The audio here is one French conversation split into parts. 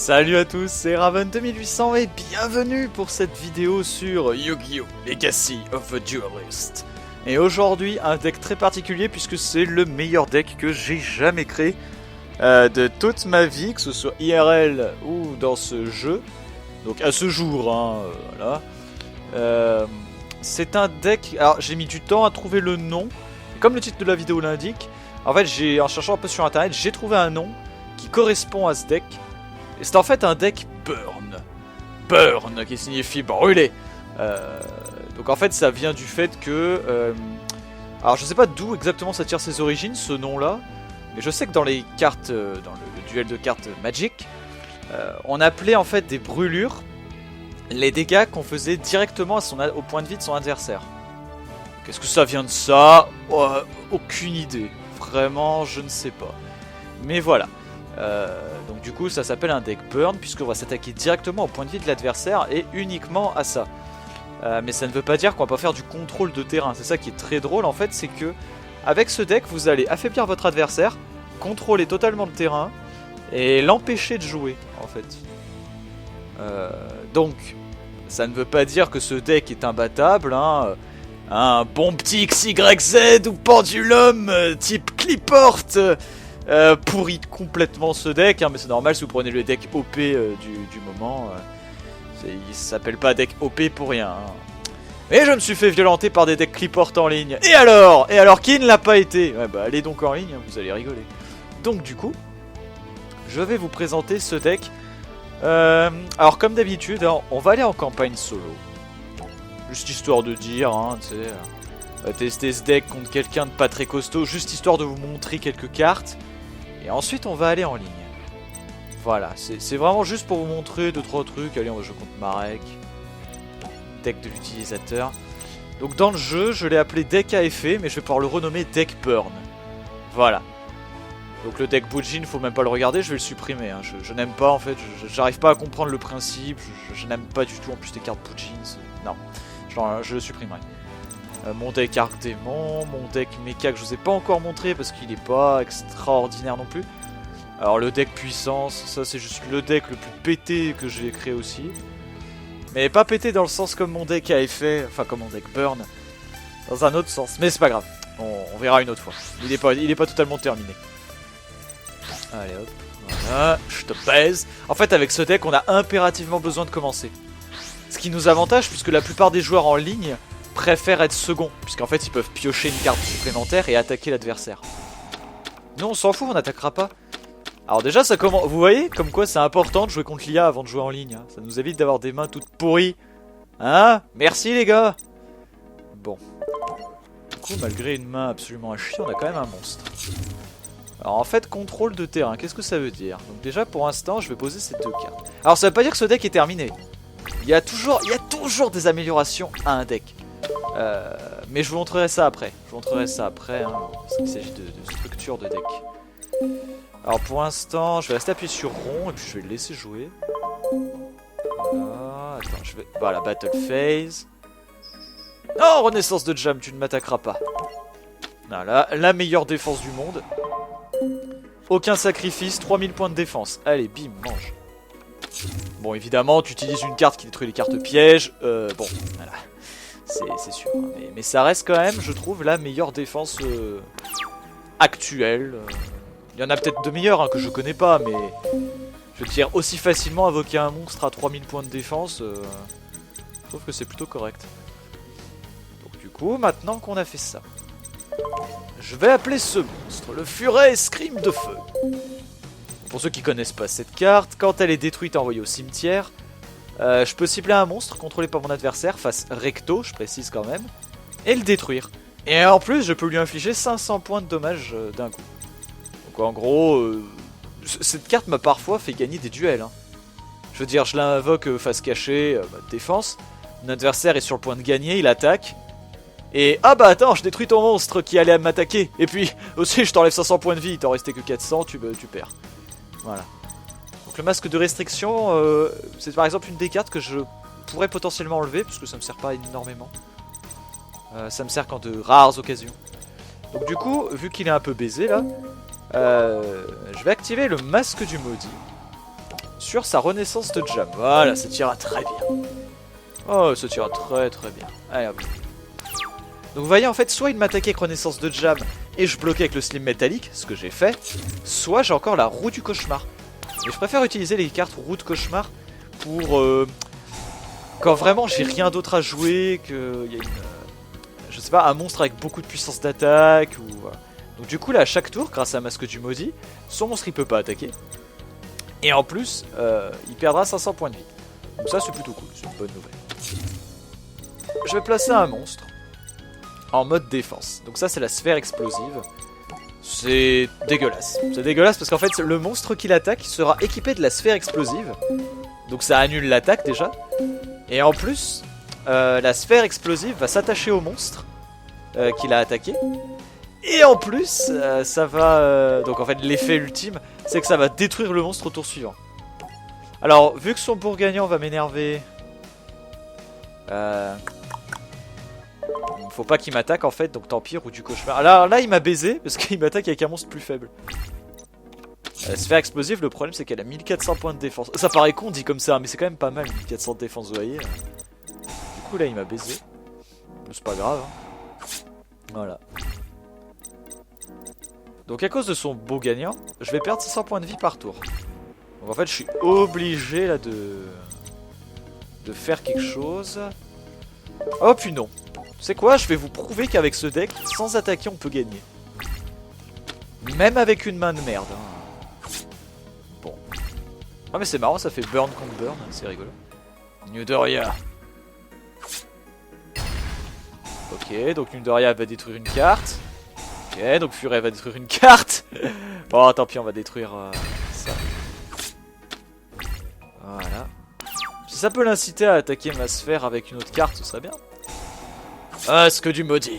Salut à tous, c'est Raven2800 et bienvenue pour cette vidéo sur Yu-Gi-Oh! Legacy of the Duelist. Et aujourd'hui, un deck très particulier puisque c'est le meilleur deck que j'ai jamais créé de toute ma vie, que ce soit IRL ou dans ce jeu. Donc à ce jour, voilà. C'est un deck... Alors j'ai mis du temps à trouver le nom. Comme le titre de la vidéo l'indique, en fait, en cherchant un peu sur internet, j'ai trouvé un nom qui correspond à ce deck. Et c'est en fait un deck Burn. Burn qui signifie brûler. Donc en fait ça vient du fait que... alors je sais pas d'où exactement ça tire ses origines ce nom là. Mais je sais que dans les cartes, dans le duel de cartes Magic, on appelait en fait des brûlures les dégâts qu'on faisait directement au point de vie de son adversaire. Qu'est-ce que ça vient de ça? Aucune idée. Vraiment je ne sais pas. Mais voilà. Donc du coup ça s'appelle un deck burn puisqu'on va s'attaquer directement au point de vie de l'adversaire et uniquement à ça. Mais ça ne veut pas dire qu'on va pas faire du contrôle de terrain. C'est ça qui est très drôle en fait, c'est que avec ce deck vous allez affaiblir votre adversaire, contrôler totalement le terrain et l'empêcher de jouer en fait. Donc ça ne veut pas dire que ce deck est imbattable, un bon petit XYZ ou pendulum type Cliport pourrit complètement ce deck, mais c'est normal si vous prenez le deck OP du moment. Il s'appelle pas deck OP pour rien. Mais je me suis fait violenter par des decks Cliport en ligne. Et alors qui ne l'a pas été? Ouais, bah allez donc en ligne, vous allez rigoler. Donc du coup, je vais vous présenter ce deck. Alors comme d'habitude, on va aller en campagne solo. Juste histoire de dire, tu sais, tester ce deck contre quelqu'un de pas très costaud, juste histoire de vous montrer quelques cartes. Et ensuite on va aller en ligne. Voilà, c'est vraiment juste pour vous montrer 2-3 trucs. Allez, on va jouer contre Marek. Deck de l'utilisateur. Donc dans le jeu, je l'ai appelé deck à effet, mais je vais pouvoir le renommer deck burn. Voilà. Donc le deck Bujin, faut même pas le regarder, je vais le supprimer. Je n'aime pas en fait, j'arrive pas à comprendre le principe. Je n'aime pas du tout en plus les cartes Bujin. Non, je le supprimerai. Mon deck Arc Démon, mon deck Mecha que je vous ai pas encore montré parce qu'il est pas extraordinaire non plus. Alors le deck Puissance, ça c'est juste le deck le plus pété que j'ai créé aussi. Mais pas pété dans le sens comme mon deck a effet, enfin comme mon deck Burn, dans un autre sens. Mais c'est pas grave, on verra une autre fois. Il est pas totalement terminé. Allez hop, voilà, je te baise. En fait avec ce deck on a impérativement besoin de commencer. Ce qui nous avantage puisque la plupart des joueurs en ligne préfèrent être second, puisqu'en fait ils peuvent piocher une carte supplémentaire et attaquer l'adversaire. Nous on s'en fout, on n'attaquera pas. Alors déjà ça commence, vous voyez comme quoi c'est important de jouer contre l'IA avant de jouer en ligne, Ça nous évite d'avoir des mains toutes pourries. Merci les gars. Bon. Du coup malgré une main absolument à chier, on a quand même un monstre. Alors en fait contrôle de terrain, qu'est-ce que ça veut dire? Donc déjà pour l'instant je vais poser ces deux cartes. Alors ça veut pas dire que ce deck est terminé. Il y a toujours des améliorations à un deck. Mais je vous montrerai ça après. Parce qu'il s'agit de structure de deck. Alors pour l'instant, je vais rester appuyé sur rond et puis je vais le laisser jouer. Voilà, attends, voilà, battle phase. Non, renaissance de Jam, tu ne m'attaqueras pas. Voilà, la meilleure défense du monde. Aucun sacrifice, 3000 points de défense. Allez, bim, mange. Bon, évidemment, tu utilises une carte qui détruit les cartes pièges. Bon, voilà. C'est sûr. Mais ça reste quand même, je trouve, la meilleure défense actuelle. Il y en a peut-être de meilleures que je connais pas, mais je veux dire, aussi facilement invoquer un monstre à 3000 points de défense, je trouve que c'est plutôt correct. Donc du coup, maintenant qu'on a fait ça, je vais appeler ce monstre le Furet Scream de Feu. Pour ceux qui connaissent pas cette carte, quand elle est détruite et envoyée au cimetière, je peux cibler un monstre contrôlé par mon adversaire, face recto, je précise quand même, et le détruire. Et en plus, je peux lui infliger 500 points de dommages d'un coup. Donc en gros, cette carte m'a parfois fait gagner des duels. Je veux dire, je l'invoque face cachée, défense, mon adversaire est sur le point de gagner, il attaque. Et ah bah attends, je détruis ton monstre qui allait m'attaquer. Et puis aussi je t'enlève 500 points de vie, il t'en restait que 400, tu perds. Voilà. Donc le masque de restriction, c'est par exemple une des cartes que je pourrais potentiellement enlever, parce que ça me sert pas énormément. Ça me sert qu'en de rares occasions. Donc du coup, vu qu'il est un peu baisé là, je vais activer le masque du maudit. sur sa renaissance de jam. Voilà, ça tira très bien. Oh, ça tira très bien. Allez hop. Donc vous voyez en fait, soit il m'attaquait avec renaissance de jam et je bloquais avec le slim métallique, ce que j'ai fait, soit j'ai encore la roue du cauchemar. Mais je préfère utiliser les cartes roue de cauchemar pour quand vraiment j'ai rien d'autre à jouer, que y a je sais pas, un monstre avec beaucoup de puissance d'attaque ou voilà. Donc du coup là à chaque tour, grâce à Masque du Maudit, son monstre il peut pas attaquer. Et en plus, il perdra 500 points de vie. Donc ça c'est plutôt cool, c'est une bonne nouvelle. Je vais placer un monstre en mode défense. Donc ça c'est la sphère explosive. C'est dégueulasse. C'est dégueulasse parce qu'en fait le monstre qui l'attaque sera équipé de la sphère explosive. Donc ça annule l'attaque déjà. Et en plus, la sphère explosive va s'attacher au monstre qui l'a attaqué. Et en plus, ça va... donc en fait l'effet ultime, c'est que ça va détruire le monstre au tour suivant. Alors, vu que son bourg-gagnant va m'énerver... faut pas qu'il m'attaque en fait, donc tant pis, roue du cauchemar. Alors là, il m'a baisé, parce qu'il m'attaque avec un monstre plus faible. La sphère explosive, le problème c'est qu'elle a 1400 points de défense. Ça paraît con dit comme ça, mais c'est quand même pas mal, 1400 de défense, vous voyez. Du coup là, il m'a baisé. C'est pas grave. Hein. Voilà. Donc à cause de son beau gagnant, je vais perdre 600 points de vie par tour. Donc en fait je suis obligé là de faire quelque chose. Oh puis non. C'est quoi? Je vais vous prouver qu'avec ce deck, sans attaquer on peut gagner. Même avec une main de merde. Hein. Bon. Ah mais c'est marrant, ça fait burn contre burn, c'est rigolo. Nudoria. Ok, donc Nudoria va détruire une carte. Ok, donc Furet va détruire une carte. Bon, tant pis, on va détruire ça. Voilà. Si ça peut l'inciter à attaquer ma sphère avec une autre carte, ce serait bien. Masque du Maudit.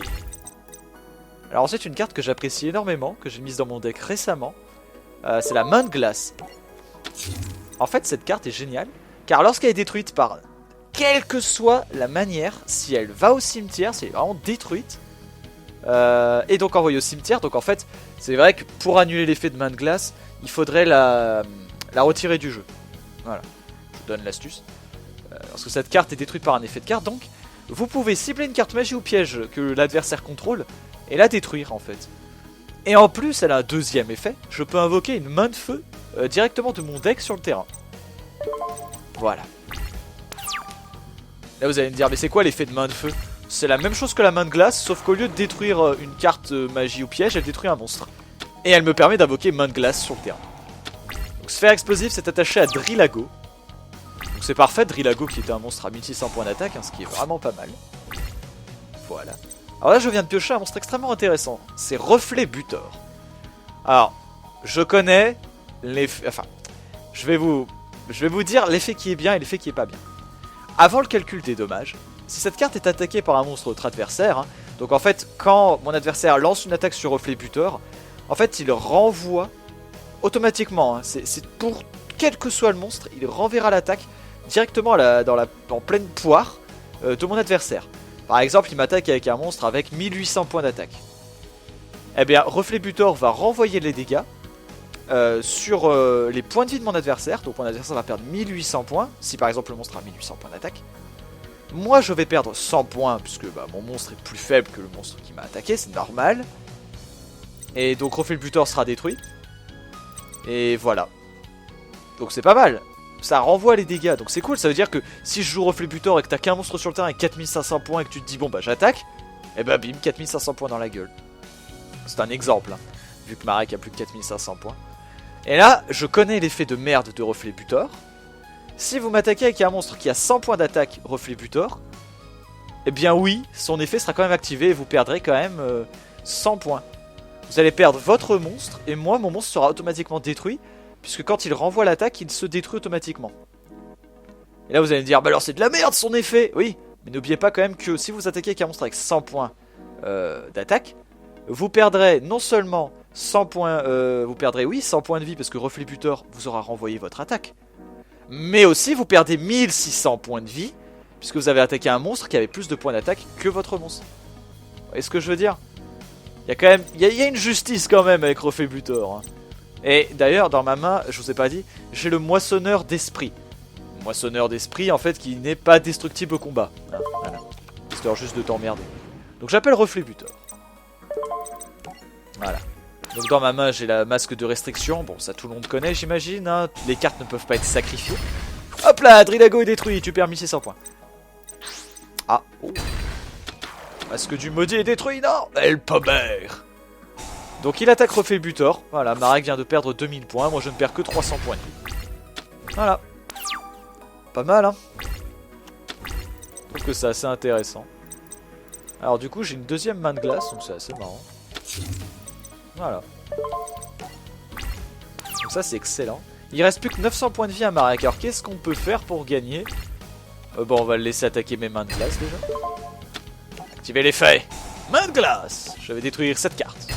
Alors c'est une carte que j'apprécie énormément, que j'ai mise dans mon deck récemment. C'est la main de glace. En fait, cette carte est géniale, car lorsqu'elle est détruite par quelle que soit la manière, si elle va au cimetière, si elle est vraiment détruite, et donc envoyée au cimetière. Donc en fait, c'est vrai que pour annuler l'effet de main de glace, il faudrait la retirer du jeu. Voilà, je vous donne l'astuce. Lorsque cette carte est détruite par un effet de carte, donc, vous pouvez cibler une carte magie ou piège que l'adversaire contrôle et la détruire en fait. Et en plus, elle a un deuxième effet, je peux invoquer une main de feu directement de mon deck sur le terrain. Voilà. Là vous allez me dire, mais c'est quoi l'effet de main de feu? C'est la même chose que la main de glace, sauf qu'au lieu de détruire une carte magie ou piège, elle détruit un monstre. Et elle me permet d'invoquer main de glace sur le terrain. Donc sphère explosive s'est attachée à Drillago. Donc c'est parfait, Drillago qui était un monstre à 1600 points d'attaque, hein, ce qui est vraiment pas mal. Voilà. Alors là je viens de piocher un monstre extrêmement intéressant, c'est Reflet Butor. Alors, je connais l'effet... Enfin, je vais vous dire l'effet qui est bien et l'effet qui est pas bien. Avant le calcul des dommages, si cette carte est attaquée par un monstre de votre adversaire, hein, donc en fait quand mon adversaire lance une attaque sur Reflet Butor, en fait il renvoie automatiquement, hein, c'est pour quel que soit le monstre, il renverra l'attaque directement en pleine poire de mon adversaire. Par exemple, il m'attaque avec un monstre avec 1800 points d'attaque. Eh bien, Reflet Butor va renvoyer les dégâts sur les points de vie de mon adversaire. Donc mon adversaire va perdre 1800 points, si par exemple le monstre a 1800 points d'attaque. Moi je vais perdre 100 points, puisque mon monstre est plus faible que le monstre qui m'a attaqué, c'est normal. Et donc Reflet Butor sera détruit. Et voilà. Donc c'est pas mal. Ça renvoie les dégâts, donc c'est cool. Ça veut dire que si je joue Reflet Butor et que t'as qu'un monstre sur le terrain avec 4500 points et que tu te dis bon bah j'attaque, et bah bim, 4500 points dans la gueule. C'est un exemple, hein, vu que Marek a plus de 4500 points. Et là, je connais l'effet de merde de Reflet Butor. Si vous m'attaquez avec un monstre qui a 100 points d'attaque Reflet Butor, eh bien oui, son effet sera quand même activé et vous perdrez quand même 100 points. Vous allez perdre votre monstre et moi, mon monstre sera automatiquement détruit, puisque quand il renvoie l'attaque, il se détruit automatiquement. Et là vous allez me dire, bah alors c'est de la merde son effet. Oui, mais n'oubliez pas quand même que si vous attaquez avec un monstre avec 100 points d'attaque, vous perdrez non seulement 100 points, vous perdrez oui 100 points de vie parce que Reflet Butor vous aura renvoyé votre attaque. Mais aussi vous perdez 1600 points de vie, puisque vous avez attaqué un monstre qui avait plus de points d'attaque que votre monstre. Vous voyez ce que je veux dire? Il y a quand même, il y a une justice quand même avec Reflet Butor, hein. Et d'ailleurs, dans ma main, je vous ai pas dit, j'ai le moissonneur d'esprit. Moissonneur d'esprit, en fait, qui n'est pas destructible au combat. Hein, voilà. Histoire juste de t'emmerder. Donc j'appelle Reflet Butor. Voilà. Donc dans ma main, j'ai la masque de restriction. Bon, ça tout le monde connaît, j'imagine. Hein. Les cartes ne peuvent pas être sacrifiées. Hop là, Drillago est détruit. Tu perds 1600 points. Ah, oh. Masque du maudit est détruit, non. El Pomer. Donc il attaque Reflet Butor. Voilà, Marek vient de perdre 2000 points. Moi, je ne perds que 300 points de vie. Voilà. Pas mal, hein. Je trouve que c'est assez intéressant. Alors du coup, j'ai une deuxième main de glace, donc c'est assez marrant. Voilà. Donc ça, c'est excellent. Il reste plus que 900 points de vie à Marek. Alors qu'est-ce qu'on peut faire pour gagner? Bon, on va le laisser attaquer mes mains de glace déjà. Activer l'effet. Main de glace. Je vais détruire cette carte.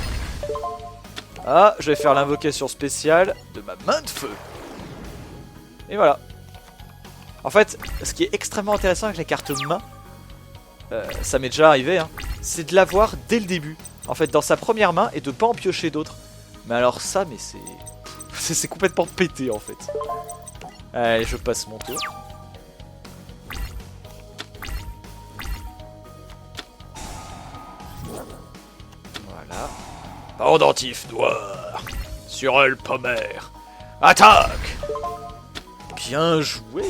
Ah, je vais faire l'invocation spéciale de ma main de feu. Et voilà. En fait, ce qui est extrêmement intéressant avec les cartes main, ça m'est déjà arrivé, hein, c'est de l'avoir dès le début. En fait, dans sa première main et de pas en piocher d'autres. Mais alors ça, mais c'est... c'est complètement pété en fait. Allez, je passe mon tour. Voilà. Pendentif noir. Sur El Pomer. Attaque. Bien joué.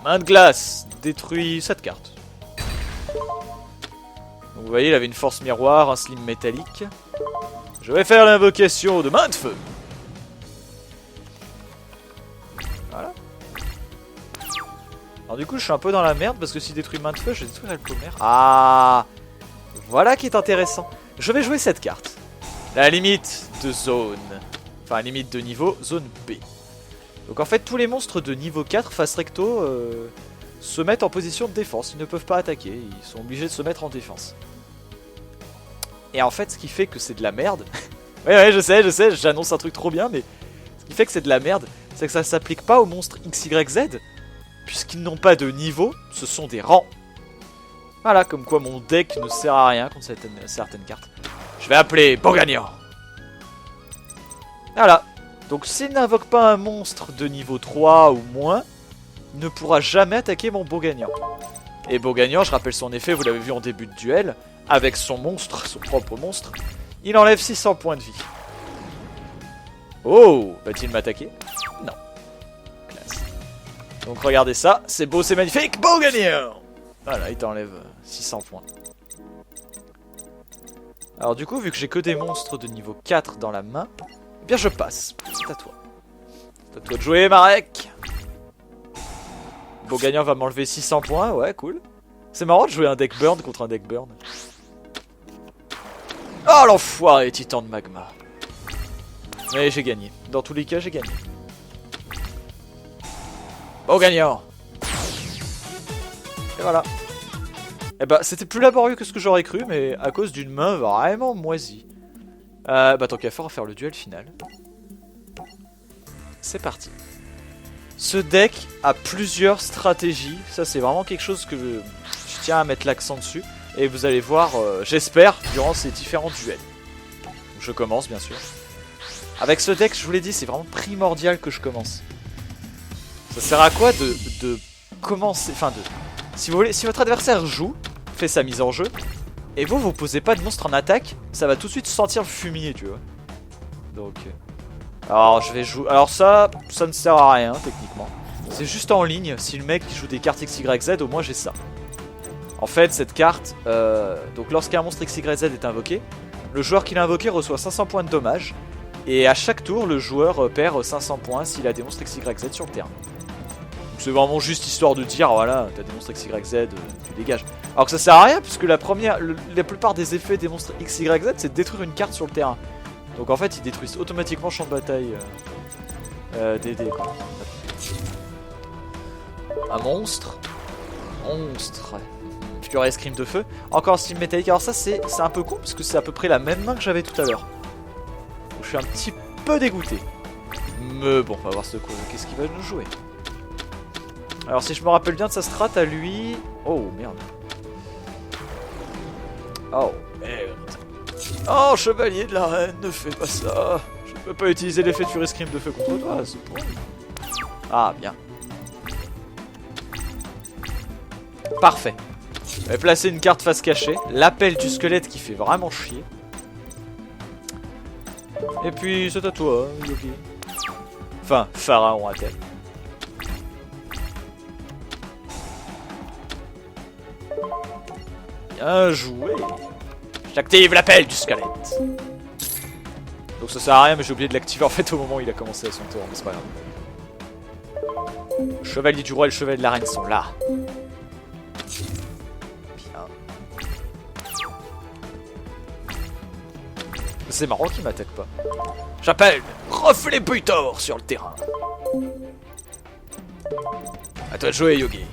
Main de glace. Détruit cette carte. Donc vous voyez, il avait une force miroir, un slim métallique. Je vais faire l'invocation de main de feu. Voilà. Alors du coup, je suis un peu dans la merde parce que s'il détruit main de feu, je vais détruire El Pomer. Ah, voilà qui est intéressant. Je vais jouer cette carte. La limite de zone. Enfin, limite de niveau, zone B. Donc en fait, tous les monstres de niveau 4 face recto se mettent en position de défense. Ils ne peuvent pas attaquer, ils sont obligés de se mettre en défense. Et en fait, ce qui fait que c'est de la merde... ouais, je sais, j'annonce un truc trop bien, mais... ce qui fait que c'est de la merde, c'est que ça s'applique pas aux monstres XYZ, puisqu'ils n'ont pas de niveau, ce sont des rangs. Voilà, comme quoi mon deck ne sert à rien contre certaines cartes. Je vais appeler Bourgagnant. Voilà. Donc s'il n'invoque pas un monstre de niveau 3 ou moins, il ne pourra jamais attaquer mon Bourgagnant. Et Bourgagnant, je rappelle son effet, vous l'avez vu en début de duel, avec son monstre, son propre monstre, il enlève 600 points de vie. Oh, va-t-il m'attaquer? Non. Classe. Donc regardez ça, c'est beau, c'est magnifique, Bourgagnant. Voilà, il t'enlève 600 points. Alors du coup, vu que j'ai que des monstres de niveau 4 dans la main, eh bien je passe. C'est à toi. C'est à toi de jouer, Marek. Bourgagnant va m'enlever 600 points, ouais, cool. C'est marrant de jouer un deck burn contre un deck burn. Oh l'enfoiré, titan de magma. Mais j'ai gagné. Dans tous les cas, j'ai gagné. Bourgagnant. Et voilà. Eh bah, c'était plus laborieux que ce que j'aurais cru, mais à cause d'une main vraiment moisie. Bah, tant qu'à faire le duel final. C'est parti. Ce deck a plusieurs stratégies. Ça, c'est vraiment quelque chose que je tiens à mettre l'accent dessus. Et vous allez voir, j'espère, durant ces différents duels. Donc, je commence, bien sûr. Avec ce deck, je vous l'ai dit, c'est vraiment primordial que je commence. Ça sert à quoi de commencer... Enfin, si vous voulez, si votre adversaire joue, fait sa mise en jeu, et vous posez pas de monstre en attaque, ça va tout de suite sentir le fumier, tu vois. Donc... alors, je vais jouer... alors ça ne sert à rien, techniquement. C'est juste en ligne, si le mec joue des cartes XYZ, au moins j'ai ça. En fait, cette carte, donc lorsqu'un monstre XYZ est invoqué, le joueur qui l'a invoqué reçoit 500 points de dommages. Et à chaque tour, le joueur perd 500 points s'il a des monstres XYZ sur le terrain. Donc c'est vraiment juste histoire de dire, voilà, t'as des monstres XYZ, tu dégages. Alors que ça sert à rien, puisque la plupart des effets des monstres XYZ, c'est de détruire une carte sur le terrain. Donc en fait, ils détruisent automatiquement le champ de bataille des quoi. Un monstre. Fury Scream de feu. Encore un style métallique. Alors ça, c'est un peu con, parce que c'est à peu près la même main que j'avais tout à l'heure. Donc je suis un petit peu dégoûté. Mais bon, on va voir qu'est-ce qu'il va nous jouer. Alors si je me rappelle bien de sa strat à lui... oh merde. Oh merde. Oh chevalier de la reine, ne fais pas ça. Je peux pas utiliser l'effet de Fury Scream de feu contre toi, c'est pourri. Ah, bien. Parfait. Je vais placer une carte face cachée. L'appel du squelette qui fait vraiment chier. Et puis, c'est à toi, Yogi. Enfin, Pharaon à tête. Bien joué. J'active l'appel du squelette. Donc ça sert à rien, mais j'ai oublié de l'activer en fait au moment où il a commencé à son tour, mais c'est pas grave. Le chevalier du roi et le chevalier de la reine sont là. Bien. C'est marrant qu'il m'attaque pas. J'appelle Reflet Butor sur le terrain. À toi de jouer, Yogi.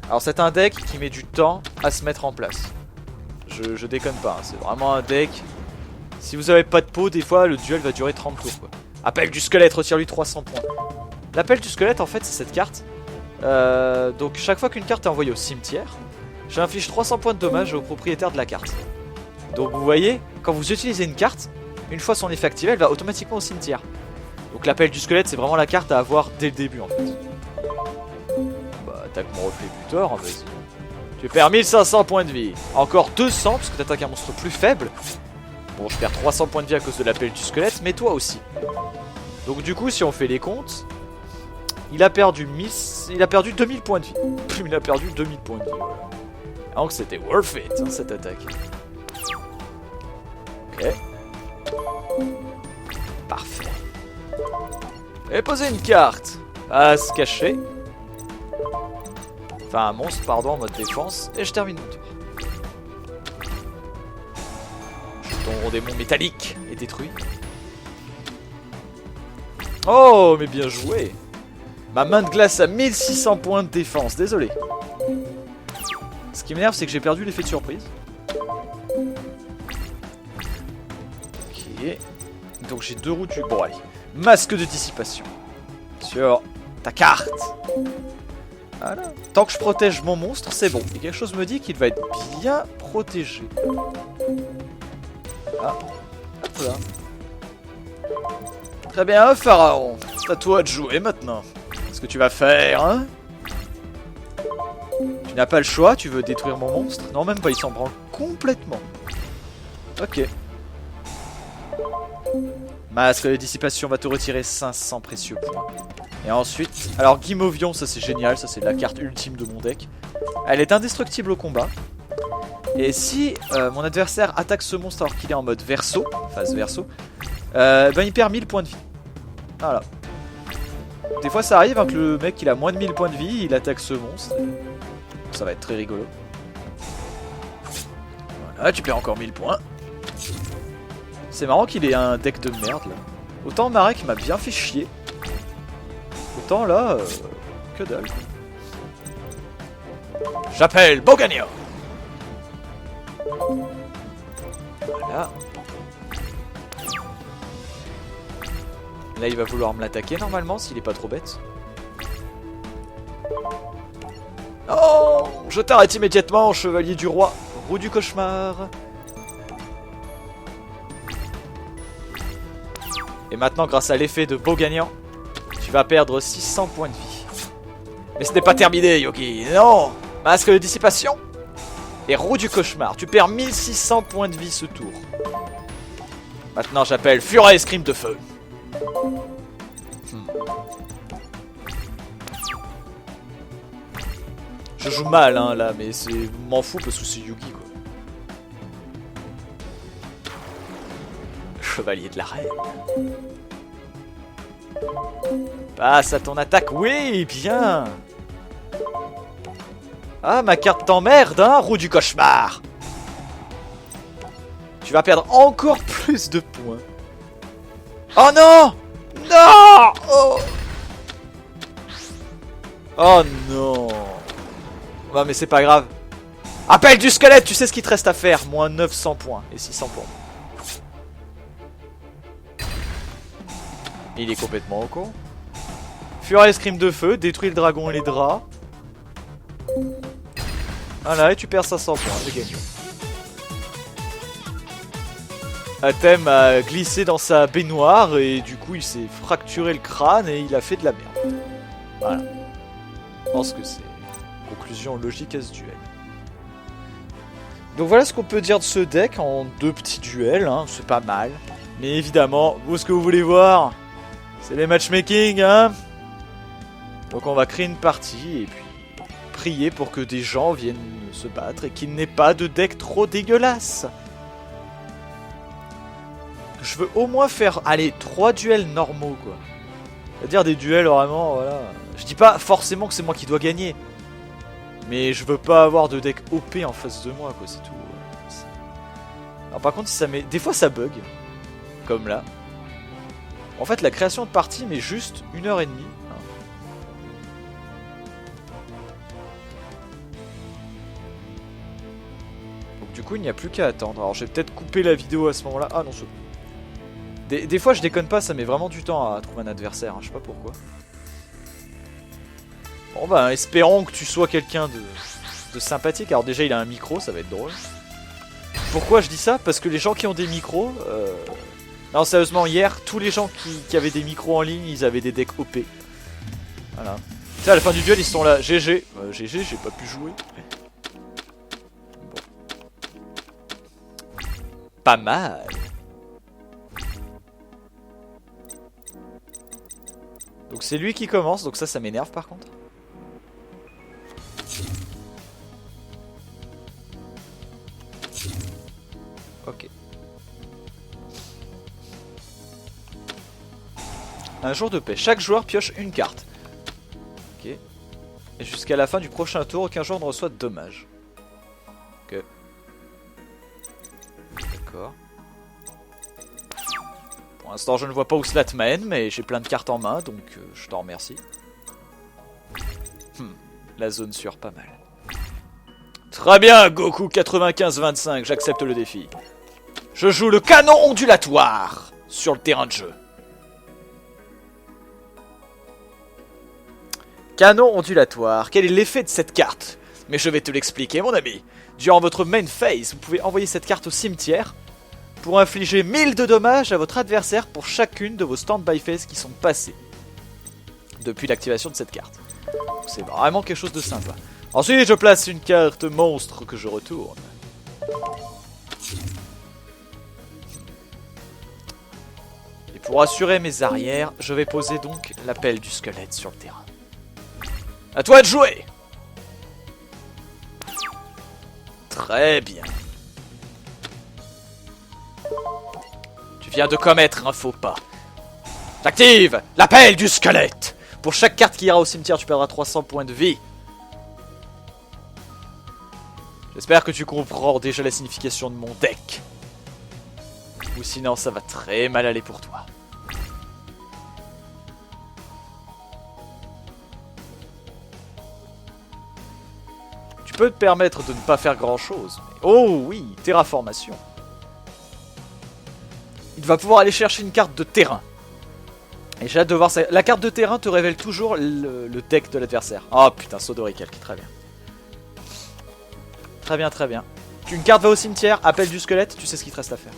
Alors c'est un deck qui met du temps à se mettre en place. Je déconne pas, hein. C'est vraiment un deck. Si vous avez pas de peau, des fois le duel va durer 30 tours quoi. Appel du squelette, retire-lui 300 points. L'appel du squelette en fait c'est cette carte. Donc chaque fois qu'une carte est envoyée au cimetière, j'inflige 300 points de dommages au propriétaire de la carte. Donc vous voyez, quand vous utilisez une carte, une fois son effet activé, elle va automatiquement au cimetière. Donc l'appel du squelette c'est vraiment la carte à avoir dès le début en fait. Bah attaque mon reflet butor, hein, vas-y. Tu perds 1500 points de vie. Encore 200 parce que t'attaques un monstre plus faible. Bon, je perds 300 points de vie à cause de l'appel du squelette, mais toi aussi. Donc du coup, si on fait les comptes, il a perdu 2000 points de vie. Il a perdu 2000 points de vie. Donc c'était worth it, hein, cette attaque. Ok. Parfait. Et poser une carte. À se cacher. Enfin, un monstre, pardon, en mode défense. Et je termine mon tour. Ton démon métallique est détruit. Oh, mais bien joué. Ma main de glace a 1600 points de défense, désolé. Ce qui m'énerve, c'est que j'ai perdu l'effet de surprise. Ok. Donc j'ai 2 routes du... Bon, allez. Masque de dissipation. Sur ta carte. Voilà. Tant que je protège mon monstre, c'est bon. Et quelque chose me dit qu'il va être bien protégé. Ah, hop là. Très bien, Pharaon. C'est à toi de jouer maintenant. Qu'est-ce que tu vas faire, hein? Tu n'as pas le choix, tu veux détruire mon monstre? Non, même pas, il s'en branle complètement. Ok. Masque de dissipation va te retirer 500 précieux points. Et ensuite, alors Guimauvion, ça c'est génial, ça c'est la carte ultime de mon deck. Elle est indestructible au combat. Et si mon adversaire attaque ce monstre alors qu'il est en mode verso, phase verso, ben il perd 1000 points de vie. Voilà. Des fois ça arrive hein, que le mec il a moins de 1000 points de vie, il attaque ce monstre. Ça va être très rigolo. Voilà, tu perds encore 1000 points. C'est marrant qu'il ait un deck de merde là. Autant Marek m'a bien fait chier. Autant là, que dalle. J'appelle Bogania. Voilà. Là il va vouloir me l'attaquer normalement s'il est pas trop bête. Oh, je t'arrête immédiatement, chevalier du roi, roue du cauchemar. Et maintenant grâce à l'effet de Bogania, tu vas perdre 600 points de vie. Mais ce n'est pas terminé, Yogi. Non. Masque de dissipation et roue du cauchemar. Tu perds 1600 points de vie ce tour. Maintenant j'appelle Fury Scream de feu. Je joue mal hein, là, mais c'est m'en fous parce que c'est Yugi quoi. Chevalier de la reine. Passe à ton attaque, oui, bien. Ah, ma carte t'emmerde, hein, roue du cauchemar. Tu vas perdre encore plus de points. Oh non. Non. Oh, oh non. Bah mais c'est pas grave. Appel du squelette, tu sais ce qu'il te reste à faire. Moins 900 points et 600 points. Il est complètement au con. Fury Scream de feu, détruit le dragon et les draps. Voilà, et tu perds 500 points, c'est gagné. Atem a glissé dans sa baignoire et du coup il s'est fracturé le crâne et il a fait de la merde. Voilà. Je pense que c'est une conclusion logique à ce duel. Donc voilà ce qu'on peut dire de ce deck en 2 petits duels, hein. C'est pas mal. Mais évidemment, vous ce que vous voulez voir, c'est les matchmaking, hein. Donc on va créer une partie et puis prier pour que des gens viennent se battre et qu'il n'ait pas de deck trop dégueulasse. Je veux au moins faire, allez, 3 duels normaux, quoi. C'est-à-dire des duels vraiment, voilà. Je dis pas forcément que c'est moi qui dois gagner. Mais je veux pas avoir de deck OP en face de moi, quoi, c'est tout. Alors par contre, si ça met... des fois ça bug. Comme là. En fait, la création de partie met juste 1h30. Donc du coup, il n'y a plus qu'à attendre. Alors je vais peut-être couper la vidéo à ce moment-là. Ah non, c'est bon. Des fois, je déconne pas, ça met vraiment du temps à trouver un adversaire, hein, je sais pas pourquoi. Bon bah, espérons que tu sois quelqu'un de sympathique. Alors déjà, il a un micro, ça va être drôle. Pourquoi je dis ça? Parce que les gens qui ont des micros... Non, sérieusement, hier, tous les gens qui avaient des micros en ligne, ils avaient des decks OP. Voilà. Tu sais, à la fin du duel, ils sont là. GG. GG, j'ai pas pu jouer. Bon. Pas mal. Donc c'est lui qui commence, donc ça m'énerve par contre. Ok. Un jour de paix. Chaque joueur pioche une carte. Ok. Et jusqu'à la fin du prochain tour, aucun joueur ne reçoit de dommages. Ok. D'accord. Pour l'instant, je ne vois pas où cela te mène, mais j'ai plein de cartes en main, donc je t'en remercie. La zone sûre, pas mal. Très bien, Goku 95-25, j'accepte le défi. Je joue le canon ondulatoire sur le terrain de jeu. Canon ondulatoire, quel est l'effet de cette carte? Mais je vais te l'expliquer, mon ami. Durant votre main phase, vous pouvez envoyer cette carte au cimetière pour infliger 1000 de dommages à votre adversaire pour chacune de vos stand-by phases qui sont passées depuis l'activation de cette carte. C'est vraiment quelque chose de sympa. Ensuite, je place une carte monstre que je retourne. Et pour assurer mes arrières, je vais poser donc l'appel du squelette sur le terrain. À toi de jouer! Très bien. Tu viens de commettre un faux pas. J'active l'appel du squelette. Pour chaque carte qui ira au cimetière, tu perdras 300 points de vie. J'espère que tu comprends déjà la signification de mon deck. Ou sinon, ça va très mal aller pour toi. Tu peux te permettre de ne pas faire grand chose. Mais... oh oui, terraformation. Il va pouvoir aller chercher une carte de terrain. Et j'ai hâte de voir ça. La carte de terrain te révèle toujours le deck de l'adversaire. Oh putain, saut de recalque, très bien. Très bien, très bien. Une carte va au cimetière, appel du squelette, tu sais ce qu'il te reste à faire.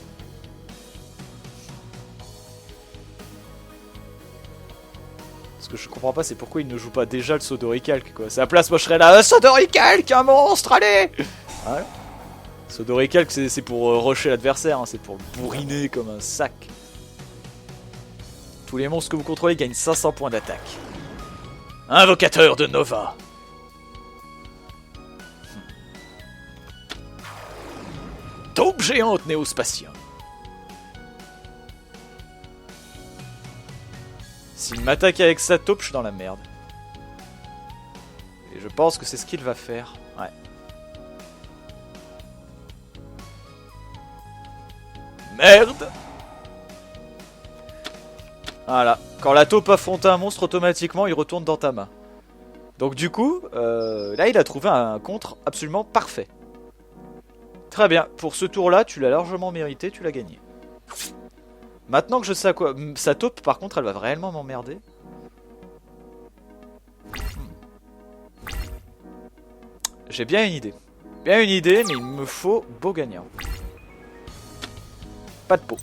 Ce que je comprends pas, c'est pourquoi il ne joue pas déjà le saut de recalque, quoi. C'est la place, moi je serais là, saut de recalque, un monstre, allez. Voilà. Saut de recalque, c'est pour rusher l'adversaire, hein, c'est pour bourriner comme un sac. Tous les monstres que vous contrôlez gagnent 500 points d'attaque. Invocateur de Nova. Taupe géante néospatien. S'il m'attaque avec sa taupe, je suis dans la merde. Et je pense que c'est ce qu'il va faire. Ouais. Merde. Voilà. Quand la taupe affronte un monstre, automatiquement, il retourne dans ta main. Donc du coup, là, il a trouvé un contre absolument parfait. Très bien. Pour ce tour-là, tu l'as largement mérité, tu l'as gagné. Maintenant que je sais à quoi... sa taupe, par contre, elle va réellement m'emmerder. J'ai bien une idée. Bien une idée, mais il me faut beau gagnant. Pas de peau.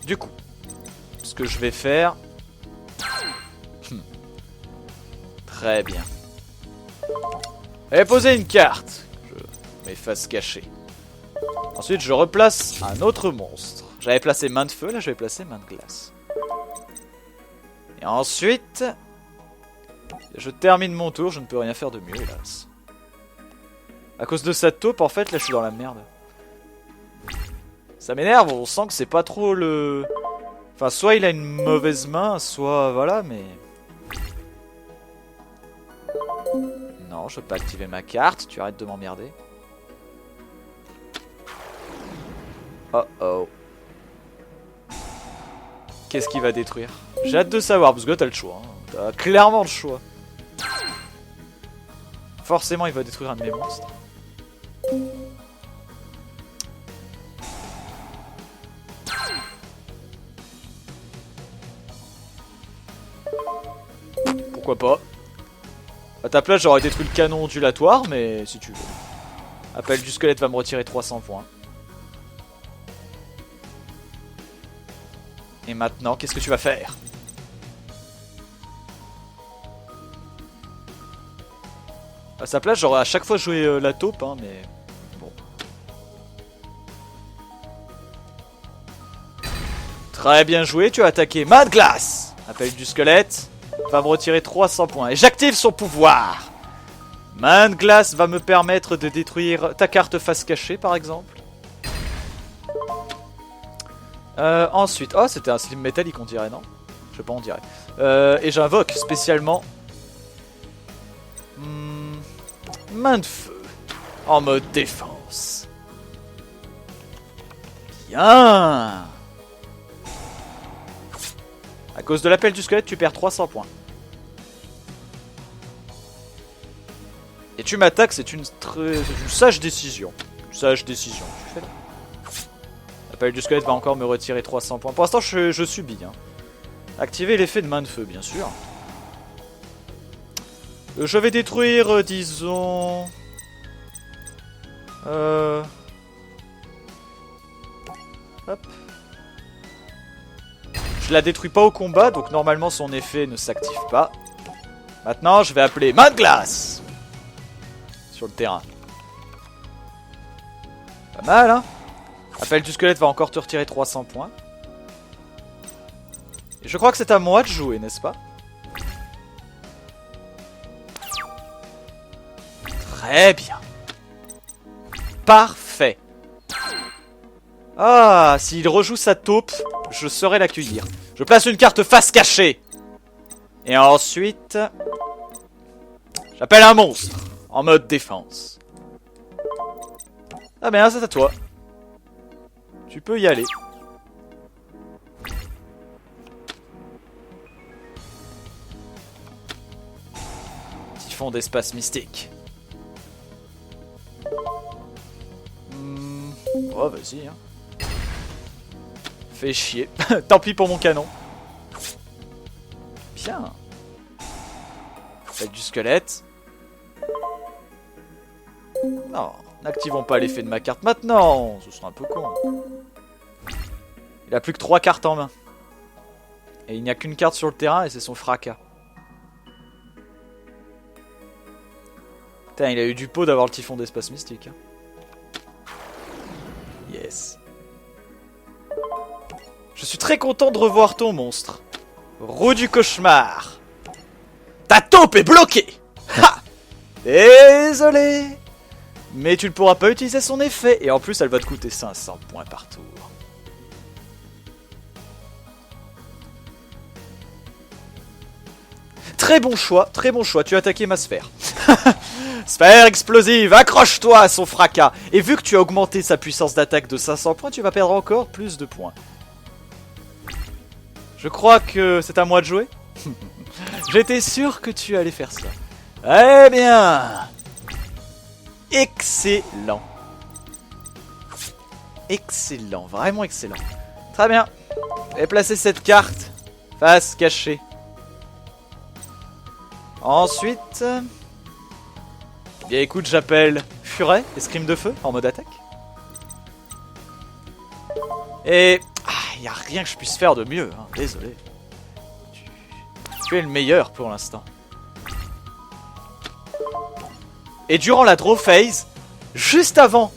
Du coup, ce que je vais faire... Très bien. Et poser une carte. Je m'efface caché. Ensuite, je replace un autre monstre. J'avais placé main de feu, là je vais placer main de glace. Et ensuite... Je termine mon tour, je ne peux rien faire de mieux, hélas. À cause de sa taupe, en fait, là je suis dans la merde. Ça m'énerve, on sent que c'est pas trop le... Enfin, soit il a une mauvaise main, soit... Voilà, mais... Non, je peux pas activer ma carte, tu arrêtes de m'emmerder. Oh oh. Qu'est-ce qu'il va détruire? J'ai hâte de savoir, parce que là t'as le choix. Hein. T'as clairement le choix. Forcément, il va détruire un de mes monstres. Pourquoi pas? À ta place, j'aurais détruit le canon ondulatoire, mais si tu veux. Appel du squelette va me retirer 300 points. Et maintenant, qu'est-ce que tu vas faire? À sa place, j'aurais à chaque fois joué la taupe, hein, mais... Bon. Très bien joué, tu as attaqué main de glace. Appel du squelette va me retirer 300 points. Et j'active son pouvoir. Main de glace va me permettre de détruire ta carte face cachée, par exemple. Ensuite... Oh, c'était un slim métallique, on dirait, non? Je sais pas, on dirait. Et j'invoque spécialement... Main de feu. En mode défense. Bien. À cause de l'appel du squelette, tu perds 300 points. Et tu m'attaques, c'est une sage décision. Une sage décision. Tu fais là. L'appel du squelette va encore me retirer 300 points. Pour l'instant, je subis. Hein. Activer l'effet de main de feu, bien sûr. Je vais détruire, disons... Hop. Je la détruis pas au combat, donc normalement son effet ne s'active pas. Maintenant, je vais appeler main de glace sur le terrain. Pas mal, hein? Appel du squelette va encore te retirer 300 points. Et je crois que c'est à moi de jouer, n'est-ce pas? Très bien. Parfait. Ah, s'il rejoue sa taupe, je saurai l'accueillir. Je place une carte face cachée. Et ensuite... J'appelle un monstre. En mode défense. Ah bien, c'est à toi. Tu peux y aller. Typhon d'espace mystique. Oh, vas-y, hein. Fais chier. Tant pis pour mon canon. Bien. Avec du squelette. Non, n'activons pas l'effet de ma carte maintenant. Ce sera un peu con. Il a plus que 3 cartes en main. Et il n'y a qu'une carte sur le terrain et c'est son fracas. Putain, il a eu du pot d'avoir le typhon d'espace mystique. Hein. Yes. Je suis très content de revoir ton monstre. Roue du cauchemar. Ta taupe est bloquée. Ha! Désolé. Mais tu ne pourras pas utiliser son effet. Et en plus, elle va te coûter 500 points par tour. Très bon choix, tu as attaqué ma sphère. Sphère explosive, accroche-toi à son fracas. Et vu que tu as augmenté sa puissance d'attaque de 500 points, tu vas perdre encore plus de points. Je crois que c'est à moi de jouer. J'étais sûr que tu allais faire ça. Eh bien. Excellent. Excellent, vraiment excellent. Très bien. Je vais placer cette carte face cachée. Ensuite... Bien écoute, j'appelle Furet, escrime de feu, en mode attaque. Et... y a rien que je puisse faire de mieux, hein. Désolé. Tu es le meilleur pour l'instant. Et durant la draw phase, juste avant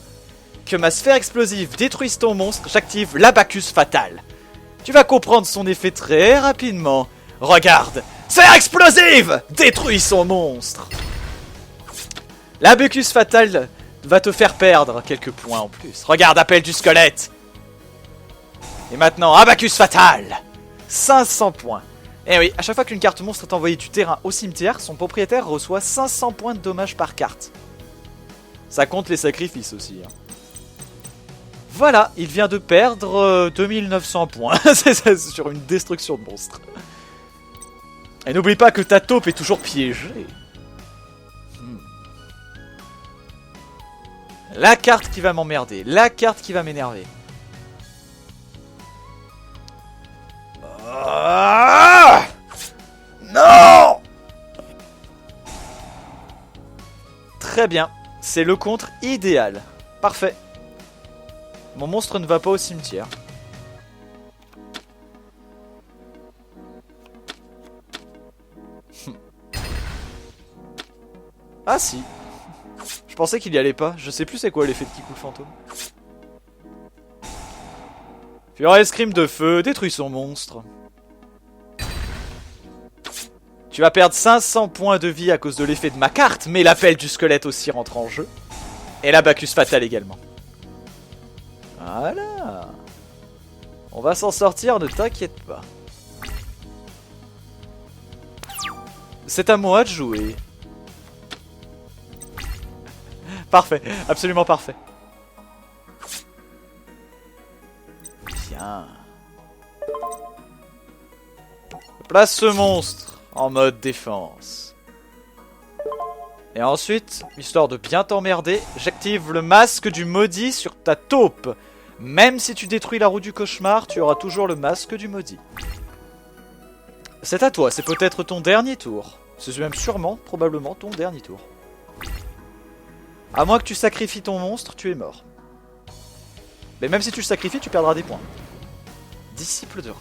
que ma sphère explosive détruise ton monstre, j'active l'Abacus Fatal. Tu vas comprendre son effet très rapidement. Regarde, sphère explosive détruit son monstre. L'Abacus Fatal va te faire perdre quelques points en plus. Regarde, appel du squelette. Et maintenant, Abacus Fatal. 500 points. Et oui, à chaque fois qu'une carte monstre est envoyée du terrain au cimetière, son propriétaire reçoit 500 points de dommages par carte. Ça compte les sacrifices aussi. Hein. Voilà, il vient de perdre 2900 points. C'est sur une destruction de monstre. Et n'oublie pas que ta taupe est toujours piégée. La carte qui va m'emmerder, la carte qui va m'énerver. Ah non! Très bien, c'est le contre idéal. Parfait. Mon monstre ne va pas au cimetière. Ah si. Je pensais qu'il y allait pas. Je sais plus c'est quoi l'effet de Kikou le fantôme. Fury Escrime de feu détruit son monstre. Tu vas perdre 500 points de vie à cause de l'effet de ma carte, mais l'appel du squelette aussi rentre en jeu. Et l'Abacus Fatal également. Voilà. On va s'en sortir, ne t'inquiète pas. C'est à moi de jouer. Parfait, absolument parfait. Bien. Je place ce monstre en mode défense. Et ensuite, histoire de bien t'emmerder, j'active le masque du maudit sur ta taupe. Même si tu détruis la roue du cauchemar, tu auras toujours le masque du maudit. C'est à toi, c'est peut-être ton dernier tour. C'est même sûrement, probablement ton dernier tour. À moins que tu sacrifies ton monstre, tu es mort. Mais même si tu le sacrifies, tu perdras des points. Disciple de rat.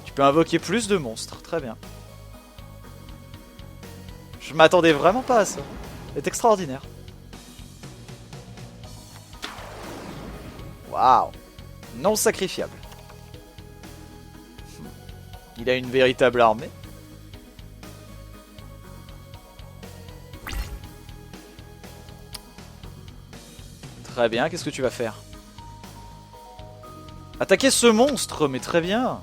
Tu peux invoquer plus de monstres, très bien. Je m'attendais vraiment pas à ça. C'est extraordinaire. Waouh. Non sacrifiable. Il a une véritable armée. Très bien, qu'est-ce que tu vas faire? Attaquer ce monstre, mais très bien.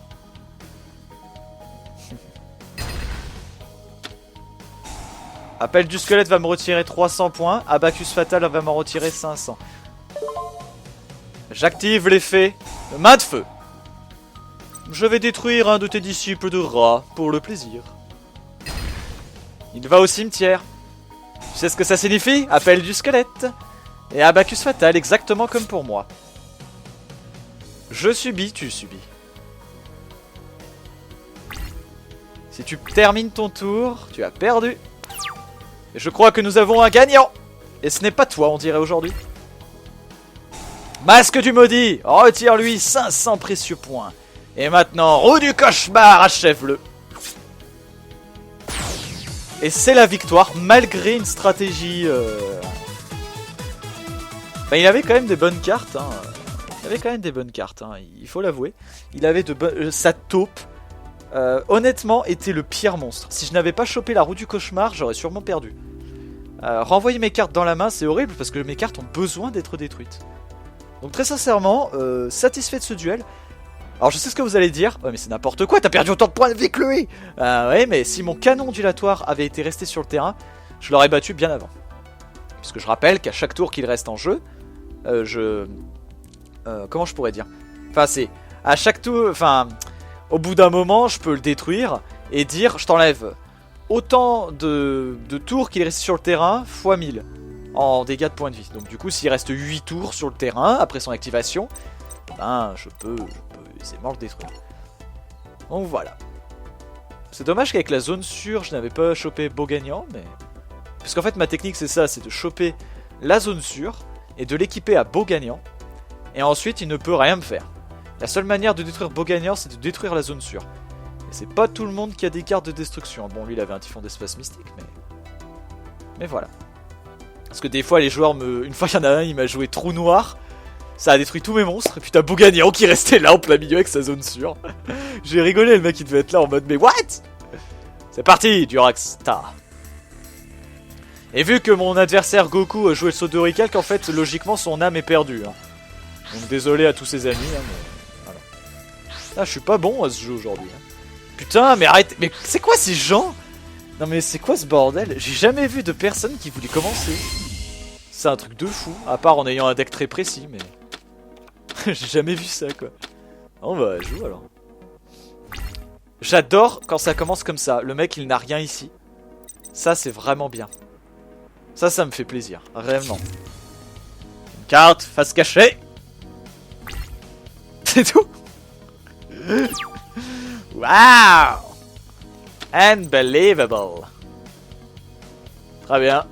Appel du squelette va me retirer 300 points. Abacus Fatal va m'en retirer 500. J'active l'effet de main de feu. Je vais détruire un de tes disciples de rat pour le plaisir. Il va au cimetière. Tu sais ce que ça signifie? Appel du squelette. Et Abacus Fatal, exactement comme pour moi. Je subis, tu subis. Si tu termines ton tour, tu as perdu. Et je crois que nous avons un gagnant. Et ce n'est pas toi, on dirait aujourd'hui. Masque du maudit, retire-lui 500 précieux points. Et maintenant, roue du cauchemar, achève-le. Et c'est la victoire, malgré une stratégie... Enfin, il avait quand même des bonnes cartes. Hein. Il avait quand même des bonnes cartes, hein. Il faut l'avouer. Il avait de bonnes... sa taupe, honnêtement, était le pire monstre. Si je n'avais pas chopé la roue du cauchemar, j'aurais sûrement perdu. Renvoyer mes cartes dans la main, c'est horrible, parce que mes cartes ont besoin d'être détruites. Donc très sincèrement, satisfait de ce duel. Alors je sais ce que vous allez dire, ouais mais c'est n'importe quoi, t'as perdu autant de points de vie que lui. Ouais, mais si mon canon ondulatoire avait été resté sur le terrain, je l'aurais battu bien avant. Puisque je rappelle qu'à chaque tour qu'il reste en jeu, comment je pourrais dire? Enfin c'est, à chaque tour, enfin, au bout d'un moment, je peux le détruire et dire, je t'enlève autant de tours qu'il est resté sur le terrain, fois 1000. En dégâts de points de vie. Donc du coup s'il reste 8 tours sur le terrain après son activation, ben je peux aisément le détruire. Donc voilà. C'est dommage qu'avec la zone sûre je n'avais pas chopé beau gagnant, mais... Parce qu'en fait ma technique c'est ça, c'est de choper la zone sûre et de l'équiper à beau gagnant. Et ensuite, il ne peut rien me faire. La seule manière de détruire Boganior, c'est de détruire la zone sûre. Et c'est pas tout le monde qui a des cartes de destruction. Bon, lui, il avait un typhon d'espace mystique, mais voilà. Parce que des fois, les joueurs me... Une fois, il y en a un, il m'a joué trou noir. Ça a détruit tous mes monstres. Et puis t'as Boganior qui restait là, en plein milieu, avec sa zone sûre. J'ai rigolé, le mec, il devait être là en mode, mais what? C'est parti, Durax. Ta. Et vu que mon adversaire Goku a joué le saut de recalque, en fait, logiquement, son âme est perdue. Hein. Donc désolé à tous ses amis. Hein, mais... voilà. Ah, je suis pas bon à ce jeu aujourd'hui. Hein. Putain, mais arrête. Mais c'est quoi ces gens? Non mais c'est quoi ce bordel? J'ai jamais vu de personne qui voulait commencer. C'est un truc de fou. À part en ayant un deck très précis, mais... J'ai jamais vu ça, quoi. On va jouer alors. J'adore quand ça commence comme ça. Le mec, il n'a rien ici. Ça, c'est vraiment bien. Ça me fait plaisir. Réellement. Une carte, face cachée. C'est tout. Waouh! Unbelievable. Très bien.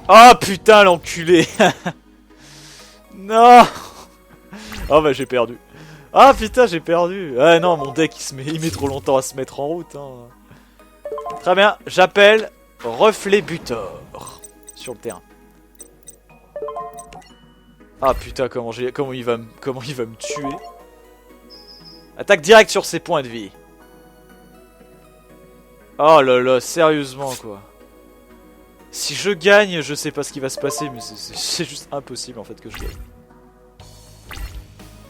Oh putain, l'enculé. Non. Oh bah j'ai perdu. Ah putain, j'ai perdu. Ah non, mon deck il met trop longtemps à se mettre en route. Hein. Très bien, j'appelle Reflet Butor sur le terrain. Ah putain, comment il va me tuer. Attaque directe sur ses points de vie. Oh là là, sérieusement quoi. Si je gagne, je sais pas ce qui va se passer, mais c'est juste impossible en fait que je gagne.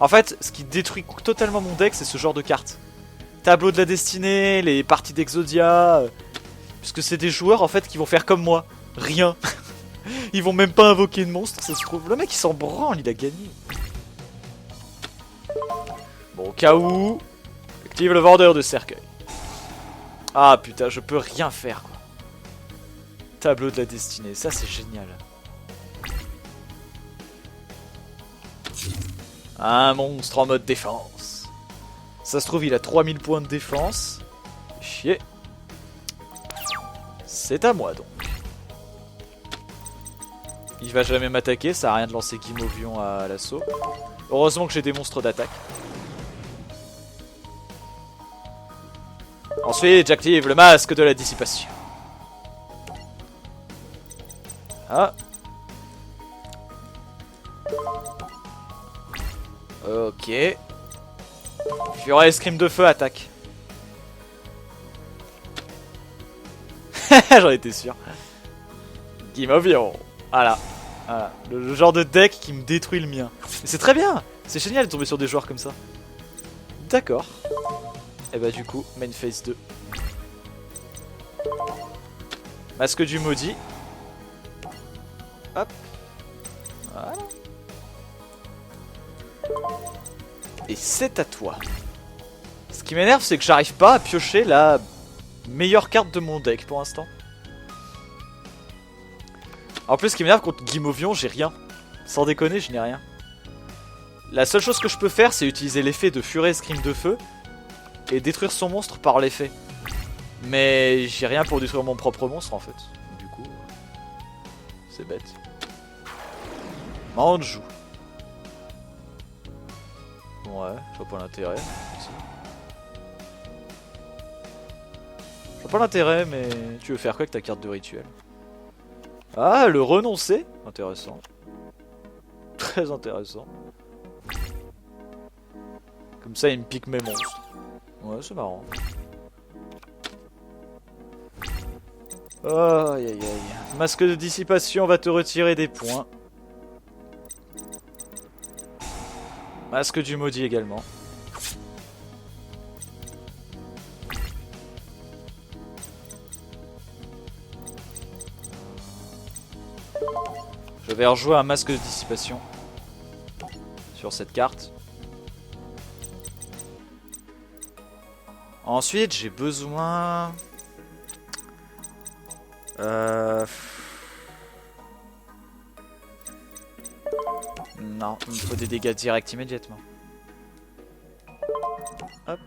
En fait, ce qui détruit totalement mon deck, c'est ce genre de cartes. Tableau de la destinée, les parties d'Exodia. Puisque c'est des joueurs en fait qui vont faire comme moi. Rien. Ils vont même pas invoquer de monstre, ça se trouve. Le mec il s'en branle, il a gagné. Bon, au cas où, active le vendeur de cercueil. Ah putain, je peux rien faire quoi. Tableau de la destinée, ça c'est génial. Un monstre en mode défense. Ça se trouve il a 3000 points de défense. Chier. C'est à moi donc. Il va jamais m'attaquer, ça a rien de lancer Guimauvion à l'assaut. Heureusement que j'ai des monstres d'attaque. Ensuite, j'active le masque de la dissipation. Ah. Ok. Furet escrime de feu, attaque. J'en étais sûr. Guimauvion. Voilà. Voilà. Le genre de deck qui me détruit le mien. Mais c'est très bien. C'est génial de tomber sur des joueurs comme ça. D'accord. Et bah du coup, main phase 2. Masque du maudit. Hop. Voilà. Et c'est à toi. Ce qui m'énerve, c'est que j'arrive pas à piocher la meilleure carte de mon deck pour l'instant. En plus, ce qui m'énerve contre Guimauvion, j'ai rien. Sans déconner, je n'ai rien. La seule chose que je peux faire, c'est utiliser l'effet de Furet Escrime de Feu et détruire son monstre par l'effet. Mais j'ai rien pour détruire mon propre monstre en fait. Du coup, c'est bête. Manjou. Ouais, je vois pas l'intérêt. Je vois pas l'intérêt, mais tu veux faire quoi avec ta carte de rituel? Ah, le renoncer? Intéressant. Très intéressant. Comme ça, il me pique mes monstres. Ouais, c'est marrant. Aïe aïe aïe. Masque de dissipation va te retirer des points. Masque du maudit également. Je vais rejouer un masque de dissipation sur cette carte. Ensuite, j'ai besoin... Non, il me faut des dégâts directs immédiatement. Hop.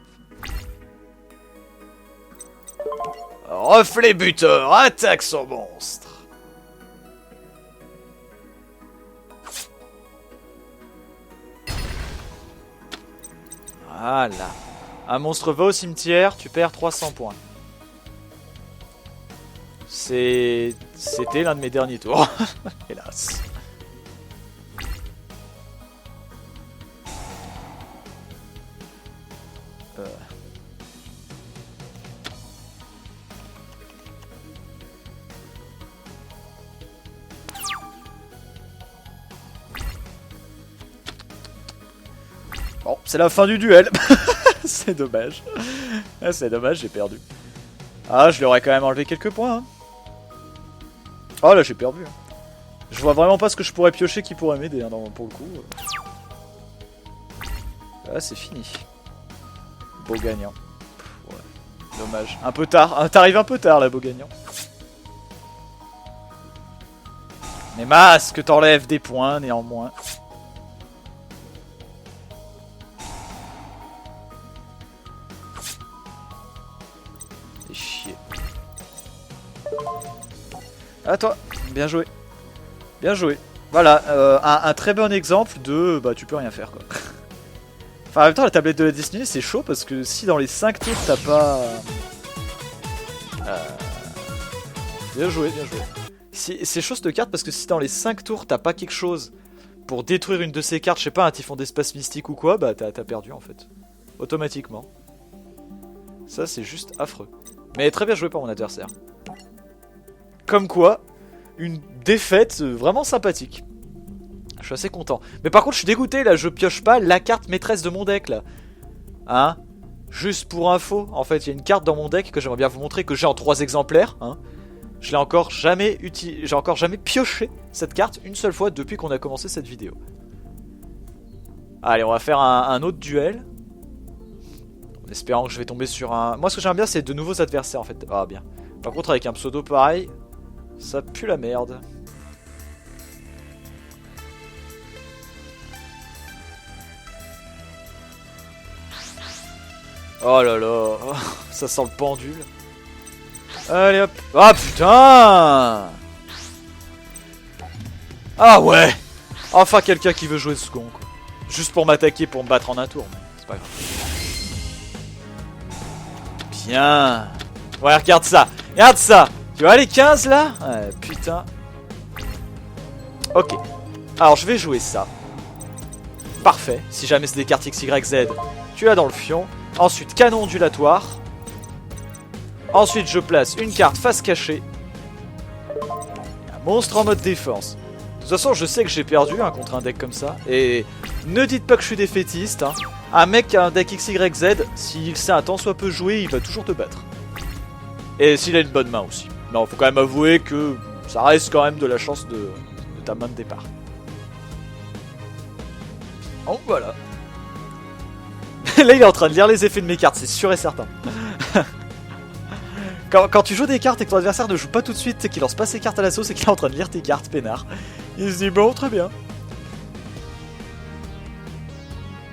Reflet buteur, attaque son monstre. Voilà. Un monstre va au cimetière, tu perds 300 points. C'était l'un de mes derniers tours. Hélas. Bon, c'est la fin du duel. C'est dommage. C'est dommage, j'ai perdu. Ah, je lui aurais quand même enlevé quelques points. Hein. Oh là, j'ai perdu. Je vois vraiment pas ce que je pourrais piocher qui pourrait m'aider, hein, pour le coup. Là, c'est fini. Beau gagnant. Pff, ouais. Dommage. Un peu tard. T'arrives un peu tard, là, beau gagnant. Mais masque, t'enlèves des points, néanmoins. C'est chier. À toi. Bien joué. Bien joué. Voilà, un très bon exemple de... Bah, tu peux rien faire, quoi. Enfin, en même temps, la tablette de la destinée, c'est chaud, parce que si dans les 5 tours, t'as pas... Bien joué, bien joué. C'est chaud cette carte, parce que si dans les 5 tours, t'as pas quelque chose pour détruire une de ces cartes, je sais pas, un typhon d'espace mystique ou quoi, bah t'as perdu, en fait. Automatiquement. Ça, c'est juste affreux. Mais très bien joué par mon adversaire. Comme quoi, une défaite vraiment sympathique. Je suis assez content. Mais par contre, je suis dégoûté, là, je pioche pas la carte maîtresse de mon deck, là. Hein? Juste pour info, en fait, il y a une carte dans mon deck que j'aimerais bien vous montrer, que j'ai en 3 exemplaires, hein. Je l'ai encore jamais utilisé, j'ai encore jamais pioché cette carte une seule fois depuis qu'on a commencé cette vidéo. Allez, on va faire un autre duel. En espérant que je vais tomber sur un... Moi, ce que j'aime bien, c'est de nouveaux adversaires, en fait. Ah, bien. Par contre, avec un pseudo pareil, ça pue la merde. Oh là là, ça sent le pendule. Allez hop. Ah putain. Ah ouais. Enfin quelqu'un qui veut jouer second, quoi. Juste pour m'attaquer, pour me battre en un tour, mais c'est pas grave. Bien. Ouais, regarde ça. Regarde ça. Tu vois les 15 là? Ouais, putain. Ok. Alors je vais jouer ça. Parfait. Si jamais c'est des cartes XYZ, tu l'as dans le fion. Ensuite, canon ondulatoire. Ensuite, je place une carte face cachée. Un monstre en mode défense. De toute façon, je sais que j'ai perdu hein, contre un deck comme ça. Et ne dites pas que je suis défaitiste. Hein. Un mec qui a un deck XYZ, s'il sait un tant soit peu jouer, il va toujours te battre. Et s'il a une bonne main aussi. Non, faut quand même avouer que ça reste quand même de la chance de ta main de départ. Donc voilà. Là, il est en train de lire les effets de mes cartes, c'est sûr et certain. Quand tu joues des cartes et que ton adversaire ne joue pas tout de suite et qu'il lance pas ses cartes à l'assaut, c'est qu'il est en train de lire tes cartes, peinard. Il se dit, bon, très bien.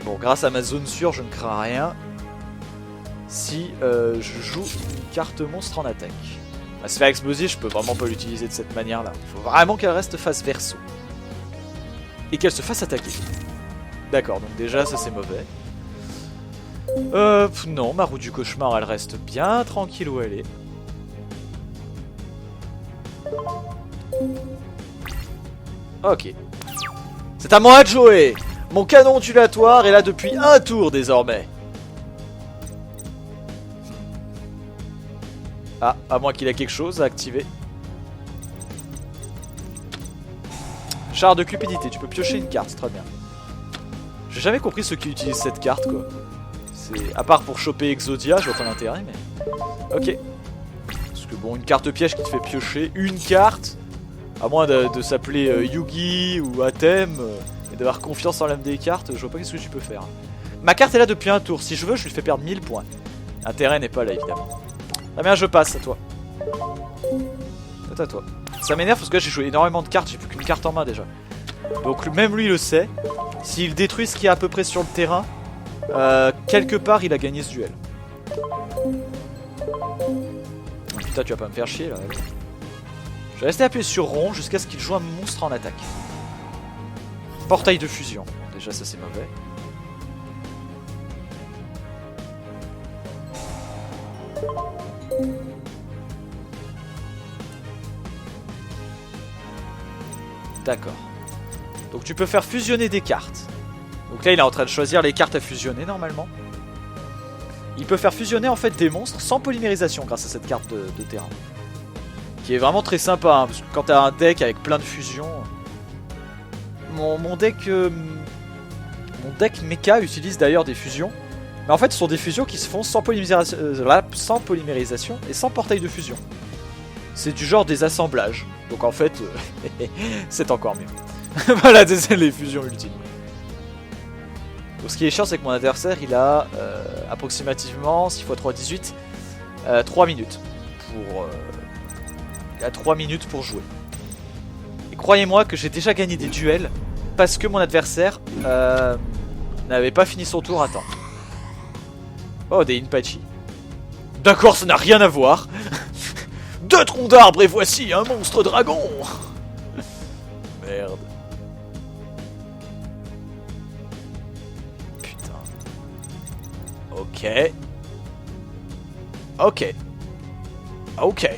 Bon, grâce à ma zone sûre, je ne crains rien. Si je joue une carte monstre en attaque. La sphère explosive, je peux vraiment pas l'utiliser de cette manière-là. Il faut vraiment qu'elle reste face verso. Et qu'elle se fasse attaquer. D'accord, donc déjà, ça c'est mauvais. Non, ma roue du cauchemar, elle reste bien tranquille où elle est. Ok. C'est à moi de jouer. Mon canon ondulatoire est là depuis un tour désormais. Ah, à moins qu'il ait quelque chose à activer. Char de cupidité, tu peux piocher une carte, très bien. J'ai jamais compris ceux qui utilisent cette carte, quoi. À part pour choper Exodia, je vois pas l'intérêt, mais... Ok. Parce que bon, une carte piège qui te fait piocher une carte, à moins de s'appeler Yugi ou Atem, et d'avoir confiance en l'âme des cartes, je vois pas ce que tu peux faire. Ma carte est là depuis un tour, si je veux, je lui fais perdre 1000 points. L'intérêt n'est pas là, évidemment. Ah bien, je passe, à toi. C'est à toi. Ça m'énerve parce que là, j'ai joué énormément de cartes, j'ai plus qu'une carte en main déjà. Donc même lui le sait, s'il détruit ce qui est à peu près sur le terrain, quelque part il a gagné ce duel. Putain, tu vas pas me faire chier là. Je vais rester appuyé sur rond jusqu'à ce qu'il joue un monstre en attaque. Portail de fusion. Bon, déjà ça c'est mauvais. D'accord. Donc tu peux faire fusionner des cartes. Donc là il est en train de choisir les cartes à fusionner normalement. Il peut faire fusionner en fait des monstres sans polymérisation grâce à cette carte de terrain. Qui est vraiment très sympa, hein, parce que quand t'as un deck avec plein de fusions... Mon deck mecha utilise d'ailleurs des fusions. Mais en fait ce sont des fusions qui se font sans polymérisation et sans portail de fusion. C'est du genre des assemblages. Donc en fait, c'est encore mieux. Voilà, c'est les fusions ultimes. Donc ce qui est chiant, c'est que mon adversaire, il a approximativement 6 x 3, 18, 3 minutes. Il a 3 minutes pour jouer. Et croyez-moi que j'ai déjà gagné des duels parce que mon adversaire n'avait pas fini son tour à temps. Oh, des Inpachi. D'accord, ça n'a rien à voir. 2 troncs d'arbre et voici un monstre dragon. Merde. Putain. Ok. Ok. Ok.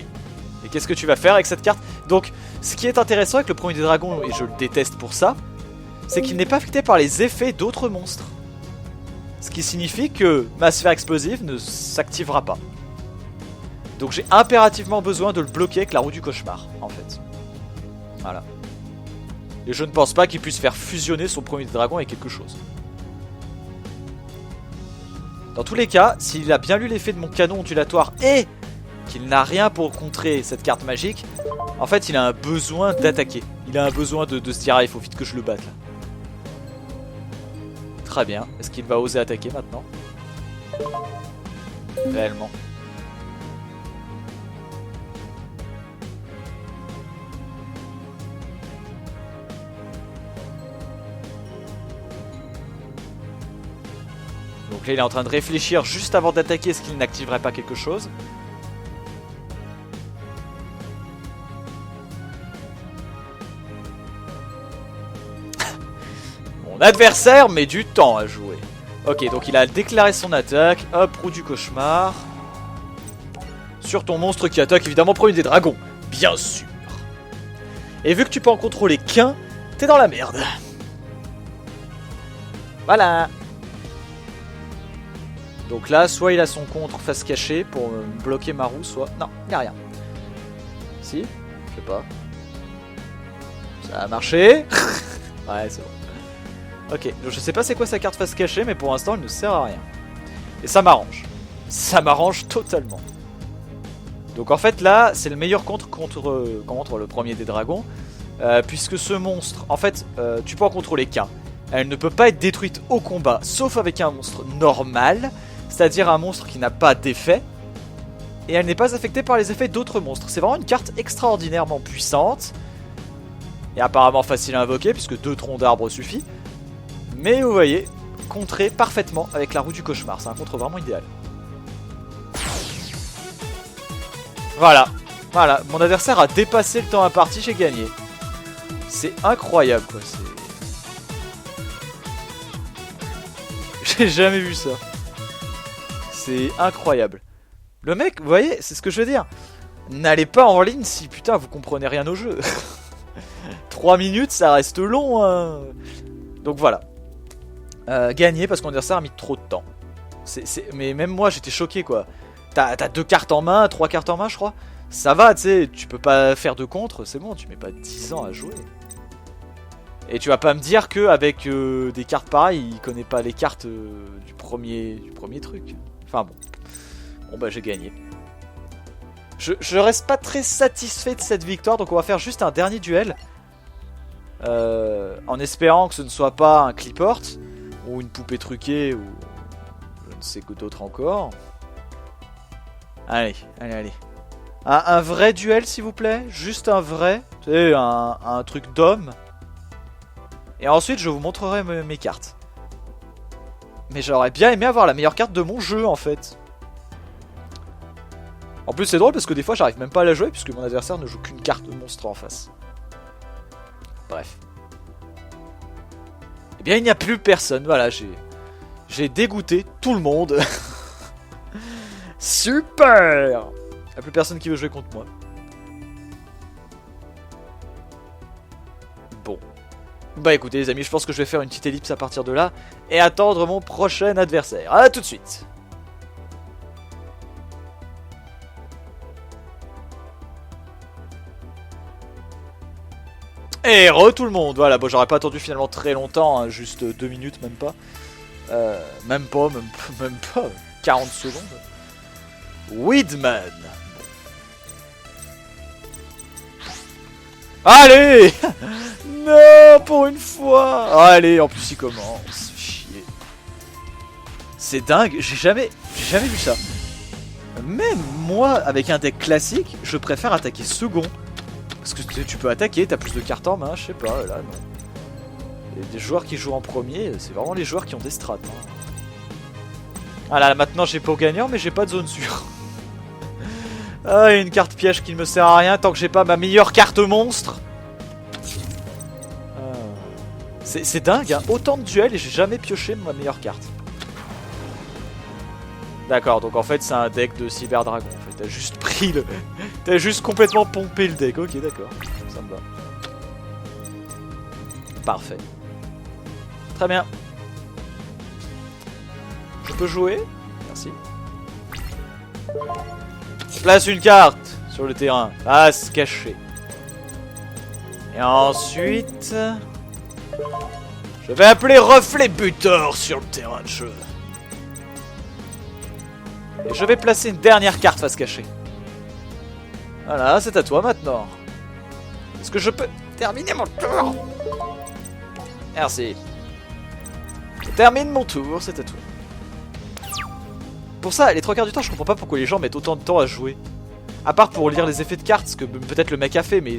Et qu'est-ce que tu vas faire avec cette carte? Donc, ce qui est intéressant avec le premier des dragons, et je le déteste pour ça, c'est qu'il n'est pas affecté par les effets d'autres monstres. Ce qui signifie que ma sphère explosive ne s'activera pas. Donc j'ai impérativement besoin de le bloquer avec la roue du cauchemar, en fait. Voilà. Et je ne pense pas qu'il puisse faire fusionner son premier dragon avec quelque chose. Dans tous les cas, s'il a bien lu l'effet de mon canon ondulatoire et qu'il n'a rien pour contrer cette carte magique, en fait il a un besoin d'attaquer. Il a un besoin de se dire ah, il faut vite que je le batte là. Très bien. Est-ce qu'il va oser attaquer maintenant? Réellement. Donc là il est en train de réfléchir juste avant d'attaquer, est-ce qu'il n'activerait pas quelque chose? Mon adversaire met du temps à jouer. Ok, donc il a déclaré son attaque. Hop, roue du cauchemar. Sur ton monstre qui attaque évidemment premier des dragons. Bien sûr. Et vu que tu peux en contrôler qu'un, t'es dans la merde. Voilà. Donc là, soit il a son contre face cachée pour bloquer ma roue, soit... Non, il n'y a rien. Si? Je sais pas. Ça a marché. Ouais, c'est bon. Ok, je sais pas c'est quoi sa carte face cachée, mais pour l'instant elle ne sert à rien. Et ça m'arrange. Ça m'arrange totalement. Donc en fait là, c'est le meilleur contre le premier des dragons. Puisque ce monstre, en fait, tu peux en contrôler qu'un. Elle ne peut pas être détruite au combat, sauf avec un monstre normal. C'est-à-dire un monstre qui n'a pas d'effet. Et elle n'est pas affectée par les effets d'autres monstres. C'est vraiment une carte extraordinairement puissante. Et apparemment facile à invoquer, puisque 2 troncs d'arbres suffit. Mais vous voyez, contré parfaitement avec la roue du cauchemar. C'est un contre vraiment idéal. Voilà. Voilà. Mon adversaire a dépassé le temps imparti, j'ai gagné. C'est incroyable, quoi. J'ai jamais vu ça. C'est incroyable. Le mec, vous voyez, c'est ce que je veux dire. N'allez pas en ligne si, putain, vous comprenez rien au jeu. 3 minutes, ça reste long, hein. Donc voilà. Gagné parce que mon adversaire a mis trop de temps. Mais même moi, j'étais choqué, quoi. T'as 2 cartes en main, 3 cartes en main, je crois. Ça va, tu sais, tu peux pas faire de contre, c'est bon, tu mets pas 10 ans à jouer. Et tu vas pas me dire qu'avec des cartes pareilles, il connaît pas les cartes du premier truc. Enfin bon. Bon bah j'ai gagné. Je reste pas très satisfait de cette victoire, donc on va faire juste un dernier duel. En espérant que ce ne soit pas un cliport, ou une poupée truquée, ou je ne sais que d'autres encore. Allez, allez, allez. Un vrai duel s'il vous plaît, juste un vrai, tu sais, un truc d'homme. Et ensuite je vous montrerai mes cartes. Mais j'aurais bien aimé avoir la meilleure carte de mon jeu en fait. En plus c'est drôle parce que des fois j'arrive même pas à la jouer puisque mon adversaire ne joue qu'une carte de monstre en face. Bref. Eh bien il n'y a plus personne, voilà, j'ai dégoûté tout le monde. Super. Il n'y a plus personne qui veut jouer contre moi. Bah écoutez les amis, je pense que je vais faire une petite ellipse à partir de là et attendre mon prochain adversaire. A tout de suite. Et tout le monde, voilà, bon j'aurais pas attendu finalement très longtemps, hein, juste 2 minutes, même pas. Même pas, 40 secondes. Weedman. Allez. Non, pour une fois. Allez, en plus il commence. Chier. C'est dingue, j'ai jamais vu ça. Même moi, avec un deck classique, je préfère attaquer second. Parce que tu peux attaquer, t'as plus de cartes en main, je sais pas, là non. Et des joueurs qui jouent en premier, c'est vraiment les joueurs qui ont des strats. Hein. Ah là, maintenant j'ai pas gagnant, mais j'ai pas de zone sûre. Ah, une carte piège qui ne me sert à rien tant que j'ai pas ma meilleure carte monstre. C'est dingue, hein. Autant de duels et j'ai jamais pioché ma meilleure carte. D'accord, donc en fait c'est un deck de Cyber Dragon. En fait, t'as juste pris le... T'as juste complètement pompé le deck. Ok, d'accord, ça me va. Parfait. Très bien. Je peux jouer? Merci. Place une carte sur le terrain. Face cachée. Et ensuite... je vais appeler Reflet Butor sur le terrain de jeu. Et je vais placer une dernière carte face cachée. Voilà, c'est à toi maintenant. Est-ce que je peux terminer mon tour? Merci. Je termine mon tour, c'est à toi. Pour ça, les 3 quarts du temps, je comprends pas pourquoi les gens mettent autant de temps à jouer. À part pour lire les effets de cartes, ce que peut-être le mec a fait, mais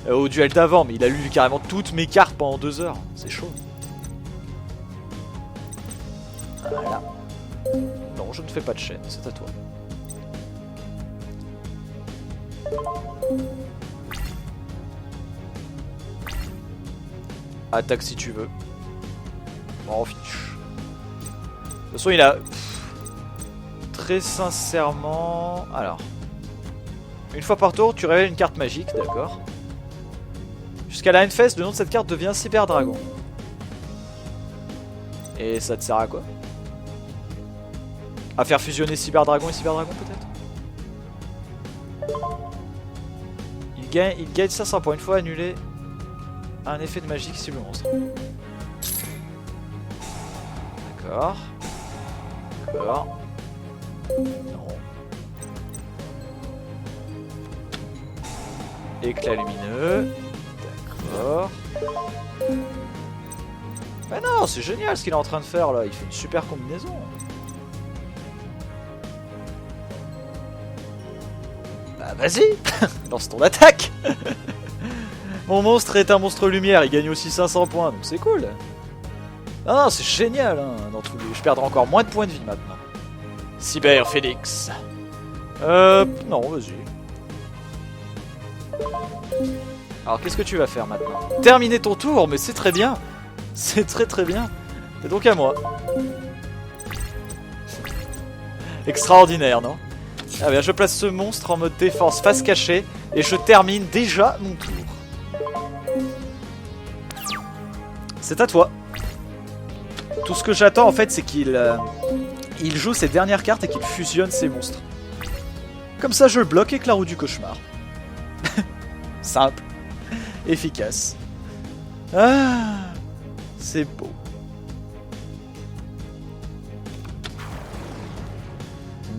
au duel d'avant, mais il a lu carrément toutes mes cartes pendant 2 heures. C'est chaud. Voilà. Non, je ne fais pas de chaîne, c'est à toi. Attaque si tu veux. Bon, on fiche. De toute façon, il a... très sincèrement... Alors. Une fois par tour, tu révèles une carte magique, d'accord. Jusqu'à la N-Fest, le nom de cette carte devient Cyber Dragon. Et ça te sert à quoi? À faire fusionner Cyber Dragon et Cyber Dragon peut-être? Il gagne 500 points une fois annulé un effet de magie qui cible le monstre. D'accord. D'accord. Non. Éclat lumineux. D'accord. Mais non, c'est génial ce qu'il est en train de faire là. Il fait une super combinaison. Bah vas-y. Lance ton attaque. Mon monstre est un monstre lumière. Il gagne aussi 500 points. Donc c'est cool. Non, c'est génial. Hein, dans tous les... Je perdrai encore moins de points de vie maintenant. Cyber Phoenix. Non, vas-y. Alors qu'est-ce que tu vas faire maintenant? Terminer ton tour, mais c'est très bien. C'est très bien. C'est donc à moi. Extraordinaire, non? Ah bien, je place ce monstre en mode défense face cachée et je termine déjà mon tour. C'est à toi. Tout ce que j'attends en fait, c'est qu'il il joue ses dernières cartes et qu'il fusionne ses monstres. Comme ça, je le bloque avec la roue du cauchemar. Simple. Efficace. Ah, c'est beau.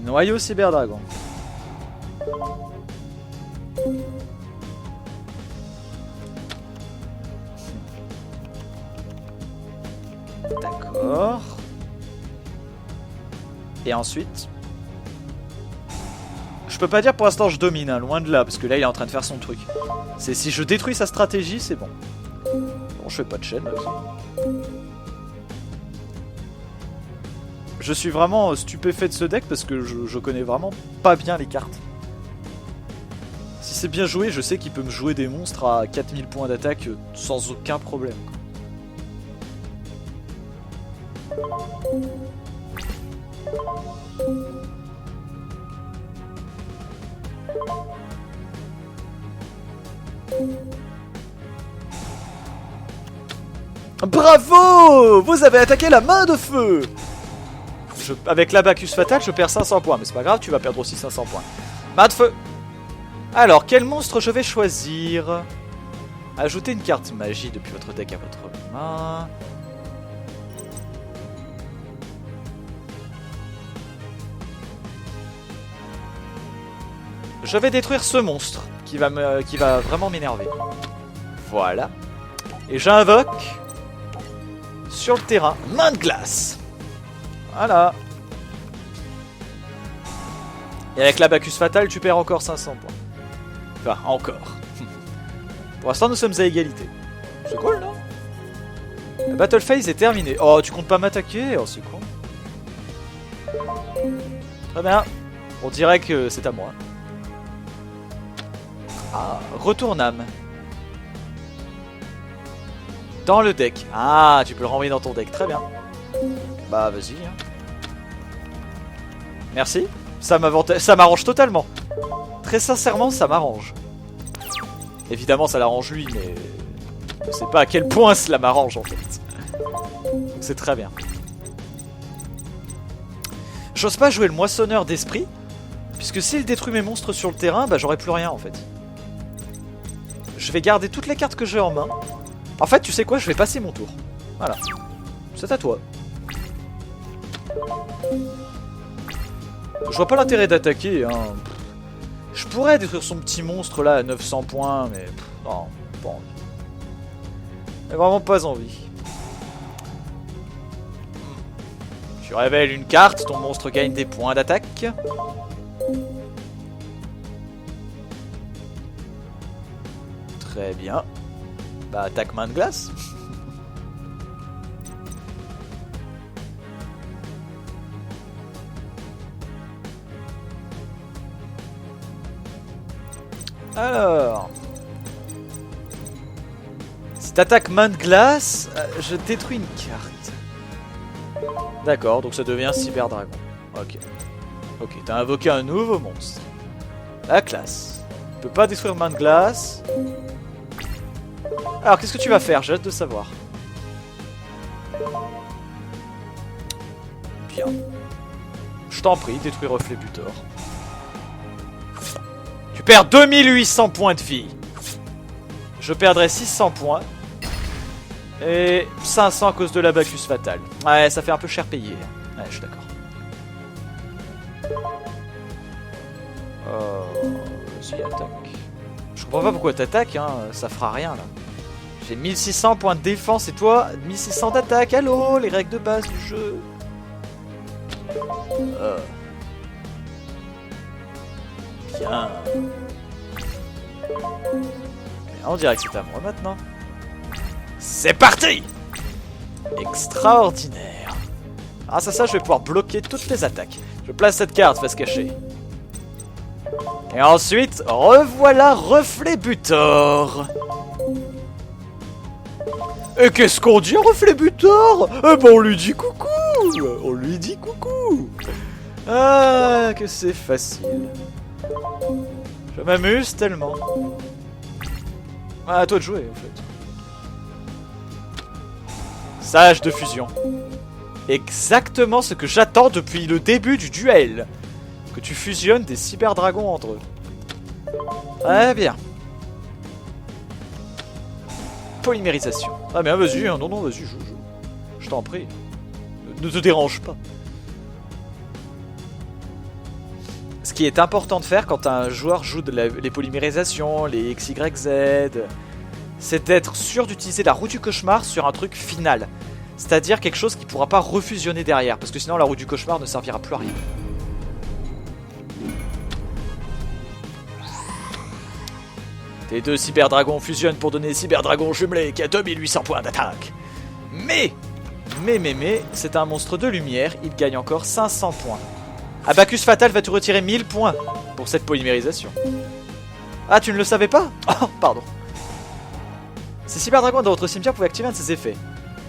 Noyau Cyber Dragon. D'accord. Et ensuite... Je peux pas dire pour l'instant je domine, hein, loin de là, parce que là il est en train de faire son truc. C'est si je détruis sa stratégie, c'est bon. Bon, je fais pas de chaîne là. Je suis vraiment stupéfait de ce deck parce que je connais vraiment pas bien les cartes. Si c'est bien joué, je sais qu'il peut me jouer des monstres à 4000 points d'attaque sans aucun problème. Bravo! Vous avez attaqué la main de feu! Avec l'Abacus Fatal, je perds 500 points. Mais c'est pas grave, tu vas perdre aussi 500 points. Main de feu! Alors, quel monstre je vais choisir? Ajoutez une carte magie depuis votre deck à votre main. Je vais détruire ce monstre qui va vraiment m'énerver. Voilà. Et j'invoque sur le terrain main de glace. Voilà. Et avec l'Abacus Fatal, tu perds encore 500 points. Enfin, encore. Pour l'instant, nous sommes à égalité. C'est cool, non? La battle phase est terminée. Oh, tu comptes pas m'attaquer? Oh, c'est con. Très bien. On dirait que c'est à moi. Ah, retourne âme. Dans le deck. Ah, tu peux le renvoyer dans ton deck. Très bien. Bah, vas-y. Hein. Merci. Ça m'arrange totalement. Très sincèrement, ça m'arrange. Évidemment, ça l'arrange lui, mais je sais pas à quel point cela m'arrange en fait. C'est très bien. J'ose pas jouer le moissonneur d'esprit, puisque s'il détruit mes monstres sur le terrain, bah j'aurai plus rien en fait. Je vais garder toutes les cartes que j'ai en main. En fait, tu sais quoi, je vais passer mon tour. Voilà. C'est à toi. Je vois pas l'intérêt d'attaquer, hein. Je pourrais détruire son petit monstre là à 900 points, mais non, pas envie. J'ai vraiment pas envie. Tu révèles une carte, ton monstre gagne des points d'attaque. Très bien. Bah attaque main de glace. Alors, si t'attaques main de glace, je détruis une carte. D'accord, donc ça devient Cyber Dragon. Ok. Ok, t'as invoqué un nouveau monstre. La classe. Tu peux pas détruire main de glace. Alors, qu'est-ce que tu vas faire? J'ai hâte de savoir. Bien. Je t'en prie, détruis Reflet Butor. Tu perds 2800 points de vie. Je perdrai 600 points. Et 500 à cause de l'Abacus Fatal. Ouais, ça fait un peu cher payé. Ouais, je suis d'accord. Vas-y, attaque. Je comprends pas pourquoi t'attaques, hein. Ça fera rien, là. J'ai 1600 points de défense et toi, 1600 d'attaque. Allô, les règles de base du jeu. Bien. On dirait que c'est à moi maintenant. C'est parti! Extraordinaire. Grâce à ça, je vais pouvoir bloquer toutes les attaques. Je place cette carte face cachée. Et ensuite, revoilà Reflet Butor. Et qu'est-ce qu'on dit, Reflet Butor? Eh ben on lui dit coucou. On lui dit coucou. Ah, que c'est facile. Je m'amuse tellement. Ah, à toi de jouer, en fait. Sage de fusion. Exactement ce que j'attends depuis le début du duel. Que tu fusionnes des cyberdragons entre eux. Très bien. Polymérisation. Ah bien, vas-y, hein. Non, non, vas-y, joue. Je t'en prie. Ne te dérange pas. Ce qui est important de faire quand un joueur joue les polymérisations, les XYZ, c'est d'être sûr d'utiliser la roue du cauchemar sur un truc final. C'est-à-dire quelque chose qui ne pourra pas refusionner derrière, parce que sinon la roue du cauchemar ne servira plus à rien. Tes deux cyberdragons fusionnent pour donner cyberdragon jumelé qui a 2800 points d'attaque. Mais, c'est un monstre de lumière, il gagne encore 500 points. Abacus Fatal va te retirer 1000 points pour cette polymérisation. Ah, tu ne le savais pas? Oh, pardon. Ces cyberdragons dans votre cimetière pouvaient activer un de ses effets.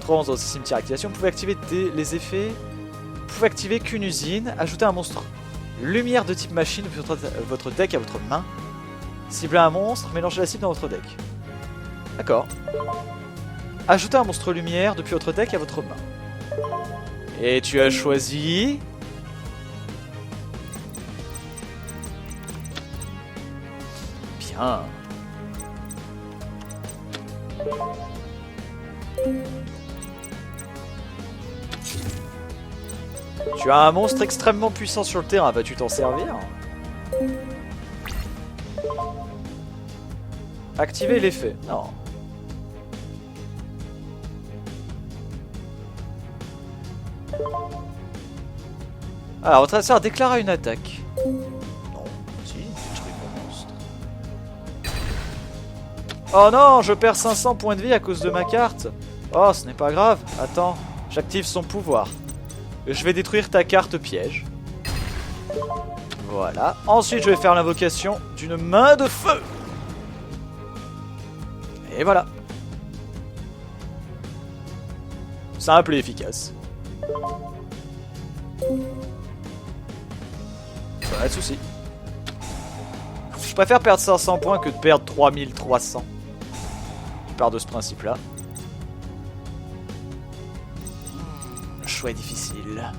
311 dans ce cimetière activation, vous pouvez activer les effets. Vous pouvez activer qu'une usine, ajouter un monstre lumière de type machine depuis votre deck à votre main. Cibler un monstre, mélanger la cible dans votre deck. D'accord. Ajoutez un monstre lumière depuis votre deck à votre main. Et tu as choisi... Bien. Tu as un monstre extrêmement puissant sur le terrain, vas-tu t'en servir? Activer l'effet. Non. Alors, votre adversaire déclara une attaque. Non, si, détruis mon monstre. Oh non, je perds 500 points de vie à cause de ma carte. Oh, ce n'est pas grave. Attends, j'active son pouvoir. Je vais détruire ta carte piège. Voilà. Ensuite, je vais faire l'invocation d'une main de feu. Et voilà. Simple et efficace. Pas de soucis. Je préfère perdre 500 points que de perdre 3300. Je pars de ce principe-là. Le choix est difficile.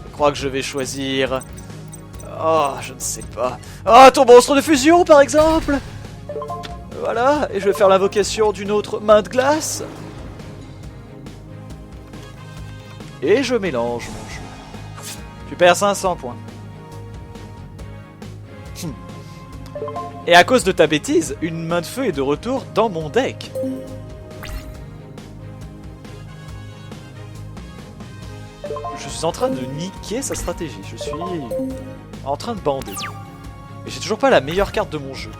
Je crois que je vais choisir... Oh, je ne sais pas. Ah, ton monstre de fusion, par exemple. Voilà, et je vais faire l'invocation d'une autre main de glace. Et je mélange mon jeu. Tu perds 500 points. Et à cause de ta bêtise, une main de feu est de retour dans mon deck. Je suis en train de niquer sa stratégie. Je suis en train de bander. Et j'ai toujours pas la meilleure carte de mon jeu.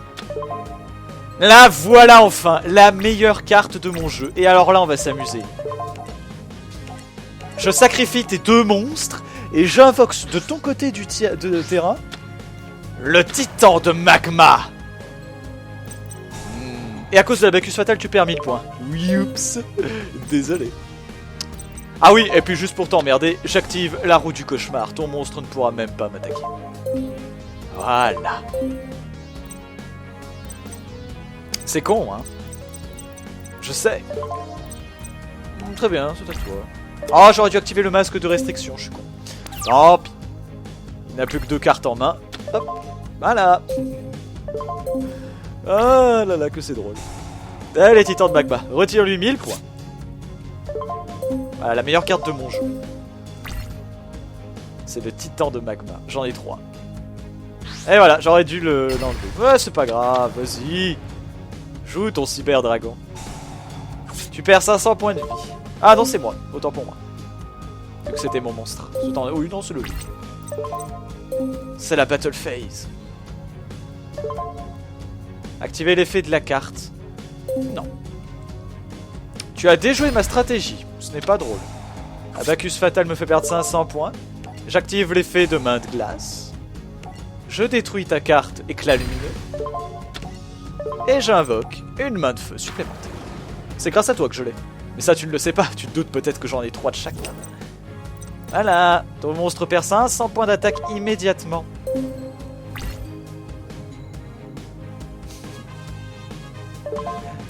Là, voilà enfin la meilleure carte de mon jeu. Et alors là, on va s'amuser. Je sacrifie tes deux monstres et j'invoque de ton côté du terrain le titan de magma. Et à cause de la Bacchus fatale, tu perds 1000 points. Oui, oups. Désolé. Ah oui, et puis juste pour t'emmerder, j'active la roue du cauchemar. Ton monstre ne pourra même pas m'attaquer. Voilà. C'est con, hein. Je sais. Très bien, c'est à toi. Oh, j'aurais dû activer le masque de restriction, je suis con. Tant pis. Il n'a plus que 2 cartes en main. Hop, voilà. Ah là là, que c'est drôle. Allez, titan de magma, retire-lui 1000 points. Voilà, la meilleure carte de mon jeu. C'est le titan de magma, j'en ai 3. Et voilà, j'aurais dû l'enlever. Ouais, c'est pas grave, vas-y. Joue ton cyber dragon. Tu perds 500 points de vie. Ah non, c'est moi, autant pour moi. Vu que c'était mon monstre. Oui, non, c'est logique. C'est la battle phase. Activer l'effet de la carte. Non. Tu as déjoué ma stratégie. Ce n'est pas drôle. Abacus fatal me fait perdre 500 points. J'active l'effet de main de glace. Je détruis ta carte éclat lumineux. Et j'invoque une main de feu supplémentaire. C'est grâce à toi que je l'ai. Mais ça, tu ne le sais pas. Tu te doutes peut-être que j'en ai 3 de chaque. Voilà. Ton monstre perd 500 points d'attaque immédiatement.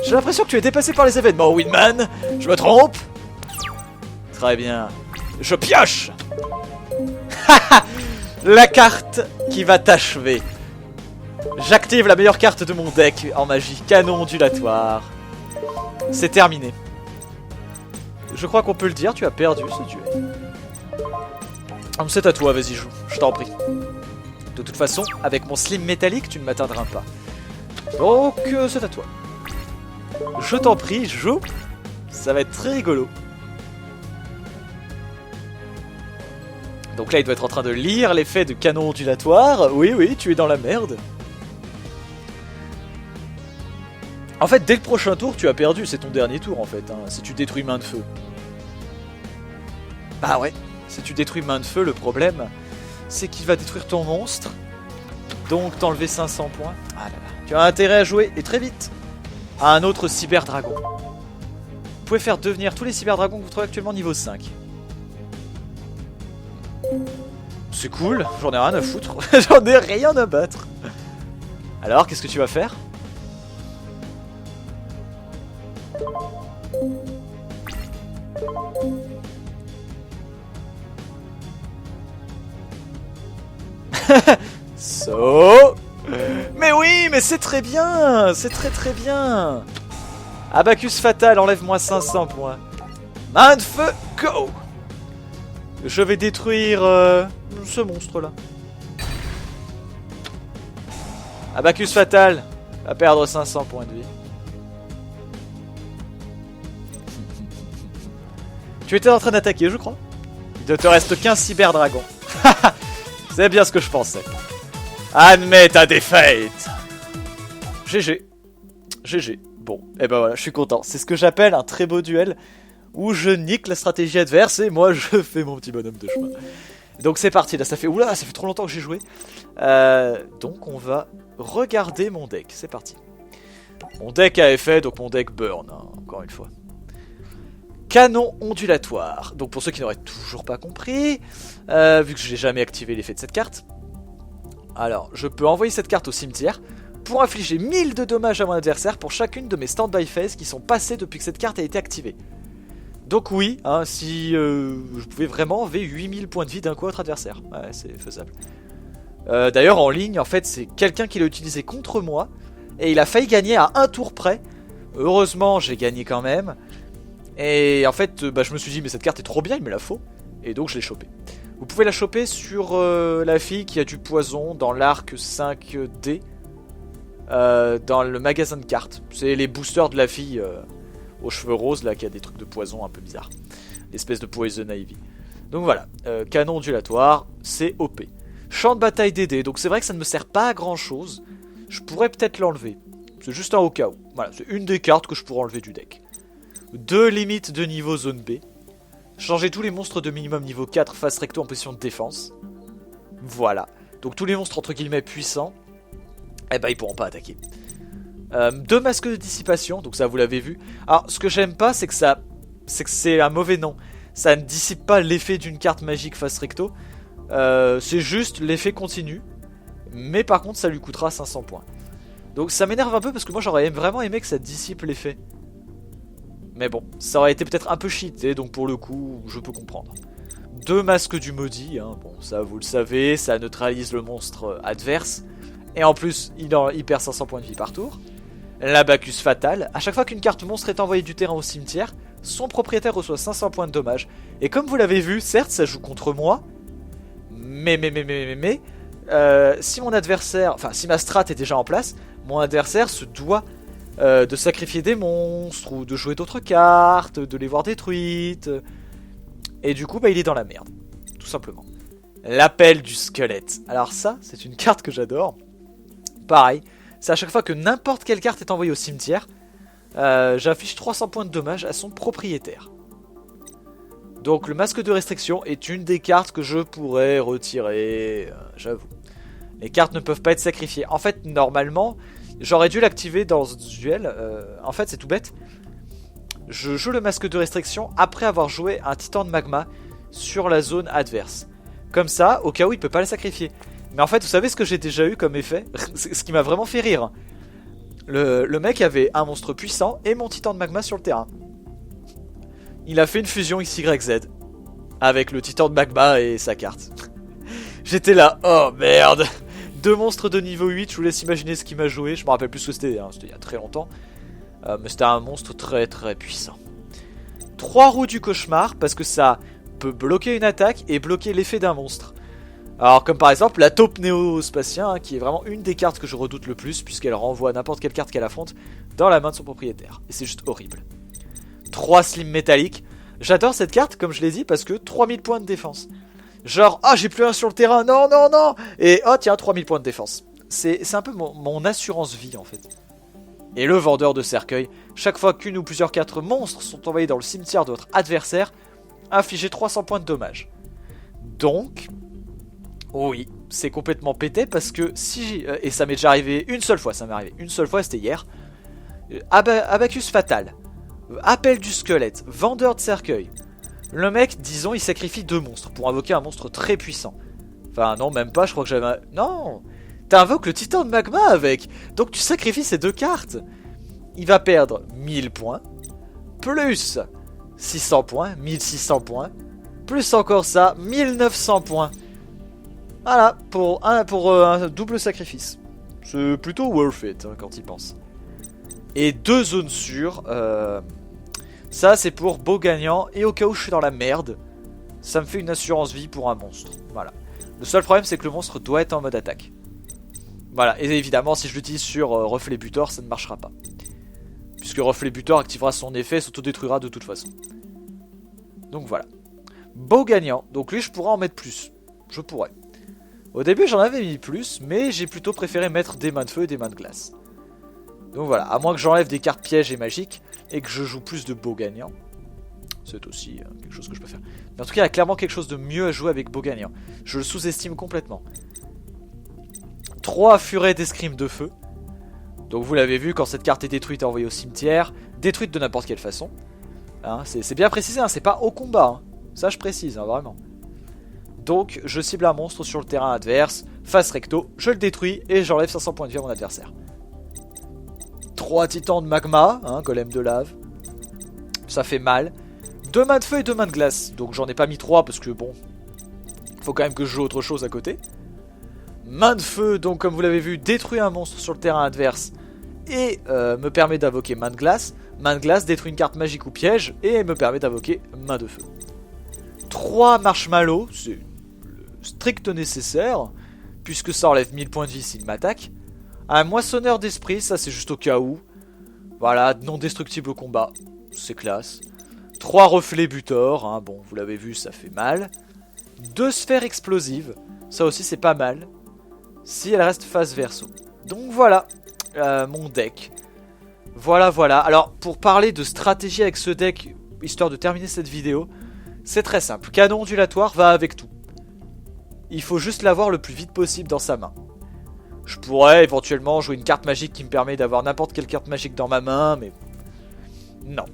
J'ai l'impression que tu es dépassé par les événements, Winman. Je me trompe? Très bien. Je pioche. La carte qui va t'achever. J'active la meilleure carte de mon deck en magie. Canon ondulatoire. C'est terminé. Je crois qu'on peut le dire, tu as perdu ce duel. C'est à toi, vas-y, joue. Je t'en prie. De toute façon, avec mon slim métallique, tu ne m'atteindras pas. Donc, c'est à toi. Je t'en prie, joue. Ça va être très rigolo. Donc là, il doit être en train de lire l'effet de canon ondulatoire. Oui, oui, tu es dans la merde. En fait, dès le prochain tour, tu as perdu. C'est ton dernier tour, en fait, hein, si tu détruis main de feu. Bah ouais. Si tu détruis main de feu, le problème, c'est qu'il va détruire ton monstre. Donc t'enlever 500 points. Ah là là. Tu as intérêt à jouer, et très vite, à un autre cyberdragon. Vous pouvez faire devenir tous les cyberdragons que vous trouvez actuellement niveau 5. C'est cool, j'en ai rien à foutre. J'en ai rien à battre. Alors, qu'est-ce que tu vas faire? So. Mais oui, mais c'est très bien. C'est très très bien. Abacus Fatal, enlève-moi 500 points. Main de feu, go. Je vais détruire ce monstre-là. Abacus Fatal va perdre 500 points de vie. Tu étais en train d'attaquer, je crois. Il ne te reste qu'un cyberdragon. C'est bien ce que je pensais. Admets ta défaite. GG. GG. Bon, et ben voilà, je suis content. C'est ce que j'appelle un très beau duel où je nique la stratégie adverse et moi je fais mon petit bonhomme de chemin. Donc c'est parti, là ça fait... Oula, ça fait trop longtemps que j'ai joué. Donc on va regarder mon deck, c'est parti. Mon deck a effet, donc mon deck burn, hein, encore une fois. Canon ondulatoire. Donc pour ceux qui n'auraient toujours pas compris, vu que je n'ai jamais activé l'effet de cette carte, alors je peux envoyer cette carte au cimetière pour infliger 1000 de dommages à mon adversaire pour chacune de mes stand-by phases qui sont passées depuis que cette carte a été activée. Donc oui, hein, si je pouvais vraiment enlever 8000 points de vie d'un coup à votre adversaire. Ouais, c'est faisable. D'ailleurs en ligne, en fait, c'est quelqu'un qui l'a utilisé contre moi et il a failli gagner à un tour près. Heureusement, j'ai gagné quand même. Et en fait, je me suis dit, mais cette carte est trop bien, il me la faut. Et donc je l'ai chopée. Vous pouvez la choper sur la fille qui a du poison dans l'arc 5D. Dans le magasin de cartes. C'est les boosters de la fille aux cheveux roses, là, qui a des trucs de poison un peu bizarres. L'espèce de Poison Ivy. Donc voilà, canon ondulatoire, c'est OP. Champ de bataille DD, donc c'est vrai que ça ne me sert pas à grand chose. Je pourrais peut-être l'enlever. C'est juste un au cas où. Voilà, c'est une des cartes que je pourrais enlever du deck. 2 limites de niveau zone B. Changer tous les monstres de minimum niveau 4 face recto en position de défense. Voilà. Donc tous les monstres entre guillemets puissants, eh ben ils pourront pas attaquer. 2 masques de dissipation, donc ça vous l'avez vu. Alors ce que j'aime pas c'est que c'est un mauvais nom. Ça ne dissipe pas l'effet d'une carte magique face recto. C'est juste l'effet continu. Mais par contre ça lui coûtera 500 points. Donc ça m'énerve un peu parce que moi j'aurais vraiment aimé que ça dissipe l'effet. Mais bon, ça aurait été peut-être un peu cheaté, donc pour le coup, je peux comprendre. 2 masques du maudit, hein, bon, ça vous le savez, ça neutralise le monstre adverse. Et en plus, il perd 500 points de vie par tour. L'Abacus Fatal, à chaque fois qu'une carte monstre est envoyée du terrain au cimetière, son propriétaire reçoit 500 points de dommages. Et comme vous l'avez vu, certes, ça joue contre moi, mais, si mon adversaire, enfin, si ma strat est déjà en place, mon adversaire se doit... de sacrifier des monstres ou de jouer d'autres cartes, de les voir détruites. Et du coup, il est dans la merde. Tout simplement. L'appel du squelette. Alors ça, c'est une carte que j'adore. Pareil, c'est à chaque fois que n'importe quelle carte est envoyée au cimetière, j'affiche 300 points de dommage à son propriétaire. Donc le masque de restriction est une des cartes que je pourrais retirer, j'avoue. Les cartes ne peuvent pas être sacrifiées. En fait, normalement... J'aurais dû l'activer dans ce duel. En fait, c'est tout bête. Je joue le masque de restriction après avoir joué un titan de magma sur la zone adverse. Comme ça, au cas où il peut pas le sacrifier. Mais en fait, vous savez ce que j'ai déjà eu comme effet? Ce qui m'a vraiment fait rire. Le mec avait un monstre puissant et mon titan de magma sur le terrain. Il a fait une fusion XYZ avec le titan de magma et sa carte. J'étais là, oh merde! 2 monstres de niveau 8, je vous laisse imaginer ce qu'il m'a joué. Je me rappelle plus ce que c'était, hein, c'était il y a très longtemps. Mais c'était un monstre très très puissant. 3 roues du cauchemar, parce que ça peut bloquer une attaque et bloquer l'effet d'un monstre. Alors comme par exemple la taupe néo-spatien, hein, qui est vraiment une des cartes que je redoute le plus, puisqu'elle renvoie n'importe quelle carte qu'elle affronte dans la main de son propriétaire. Et c'est juste horrible. 3 slimes métalliques. J'adore cette carte, comme je l'ai dit, parce que 3000 points de défense. Genre, ah, j'ai plus un sur le terrain, non, non, non. Et oh, tiens, 3000 points de défense. C'est un peu mon assurance vie, en fait. Et le vendeur de cercueil, chaque fois qu'une ou plusieurs cartes monstres sont envoyés dans le cimetière de votre adversaire, infligez 300 points de dommages. Donc, oui, c'est complètement pété parce que si... et ça m'est déjà arrivé une seule fois, c'était hier. Abacus Fatal, appel du squelette, vendeur de cercueil. Le mec, disons, il sacrifie 2 monstres pour invoquer un monstre très puissant. Enfin, non, même pas, je crois que j'avais un... Non, t'invoques le titan de magma avec. Donc tu sacrifies ces 2 cartes. Il va perdre 1000 points, plus 600 points, 1600 points, plus encore ça, 1900 points. Voilà, pour un double sacrifice. C'est plutôt worth it hein, quand il pense. Et 2 zones sûres. Ça c'est pour beau gagnant. Et au cas où je suis dans la merde, ça me fait une assurance vie pour un monstre. Voilà. Le seul problème c'est que le monstre doit être en mode attaque. Voilà, et évidemment si je l'utilise sur reflet butor, ça ne marchera pas. Puisque reflet butor activera son effet et s'autodétruira de toute façon. Donc voilà. Beau gagnant, donc lui je pourrais en mettre plus. Je pourrais. Au début j'en avais mis plus, mais j'ai plutôt préféré mettre des mains de feu et des mains de glace. Donc voilà, à moins que j'enlève des cartes pièges et magiques, et que je joue plus de beau gagnant. C'est aussi quelque chose que je peux faire. Mais en tout cas, il y a clairement quelque chose de mieux à jouer avec beau gagnant. Je le sous-estime complètement. 3 furets d'escrime de feu. Donc vous l'avez vu, quand cette carte est détruite et envoyée au cimetière, détruite de n'importe quelle façon. Hein, c'est bien précisé, hein, c'est pas au combat. Hein. Ça je précise, hein, vraiment. Donc je cible un monstre sur le terrain adverse, face recto, je le détruis et j'enlève 500 points de vie à mon adversaire. 3 titans de magma, hein, golem de lave. Ça fait mal. 2 mains de feu et 2 mains de glace. Donc j'en ai pas mis 3 parce que bon, faut quand même que je joue autre chose à côté. Main de feu, donc comme vous l'avez vu, détruit un monstre sur le terrain adverse et me permet d'invoquer main de glace. Main de glace détruit une carte magique ou piège et me permet d'invoquer main de feu. 3 marshmallows, c'est le strict nécessaire, puisque ça enlève 1000 points de vie s'il m'attaque. Un moissonneur d'esprit, ça c'est juste au cas où. Voilà, non destructible au combat, c'est classe. 3 reflets butor, hein, bon vous l'avez vu ça fait mal. 2 sphères explosives, ça aussi c'est pas mal. Si elle reste face verso. Donc voilà, mon deck. Voilà. Alors pour parler de stratégie avec ce deck, histoire de terminer cette vidéo, c'est très simple. Canon ondulatoire va avec tout. Il faut juste l'avoir le plus vite possible dans sa main. Je pourrais éventuellement jouer une carte magique qui me permet d'avoir n'importe quelle carte magique dans ma main, mais non.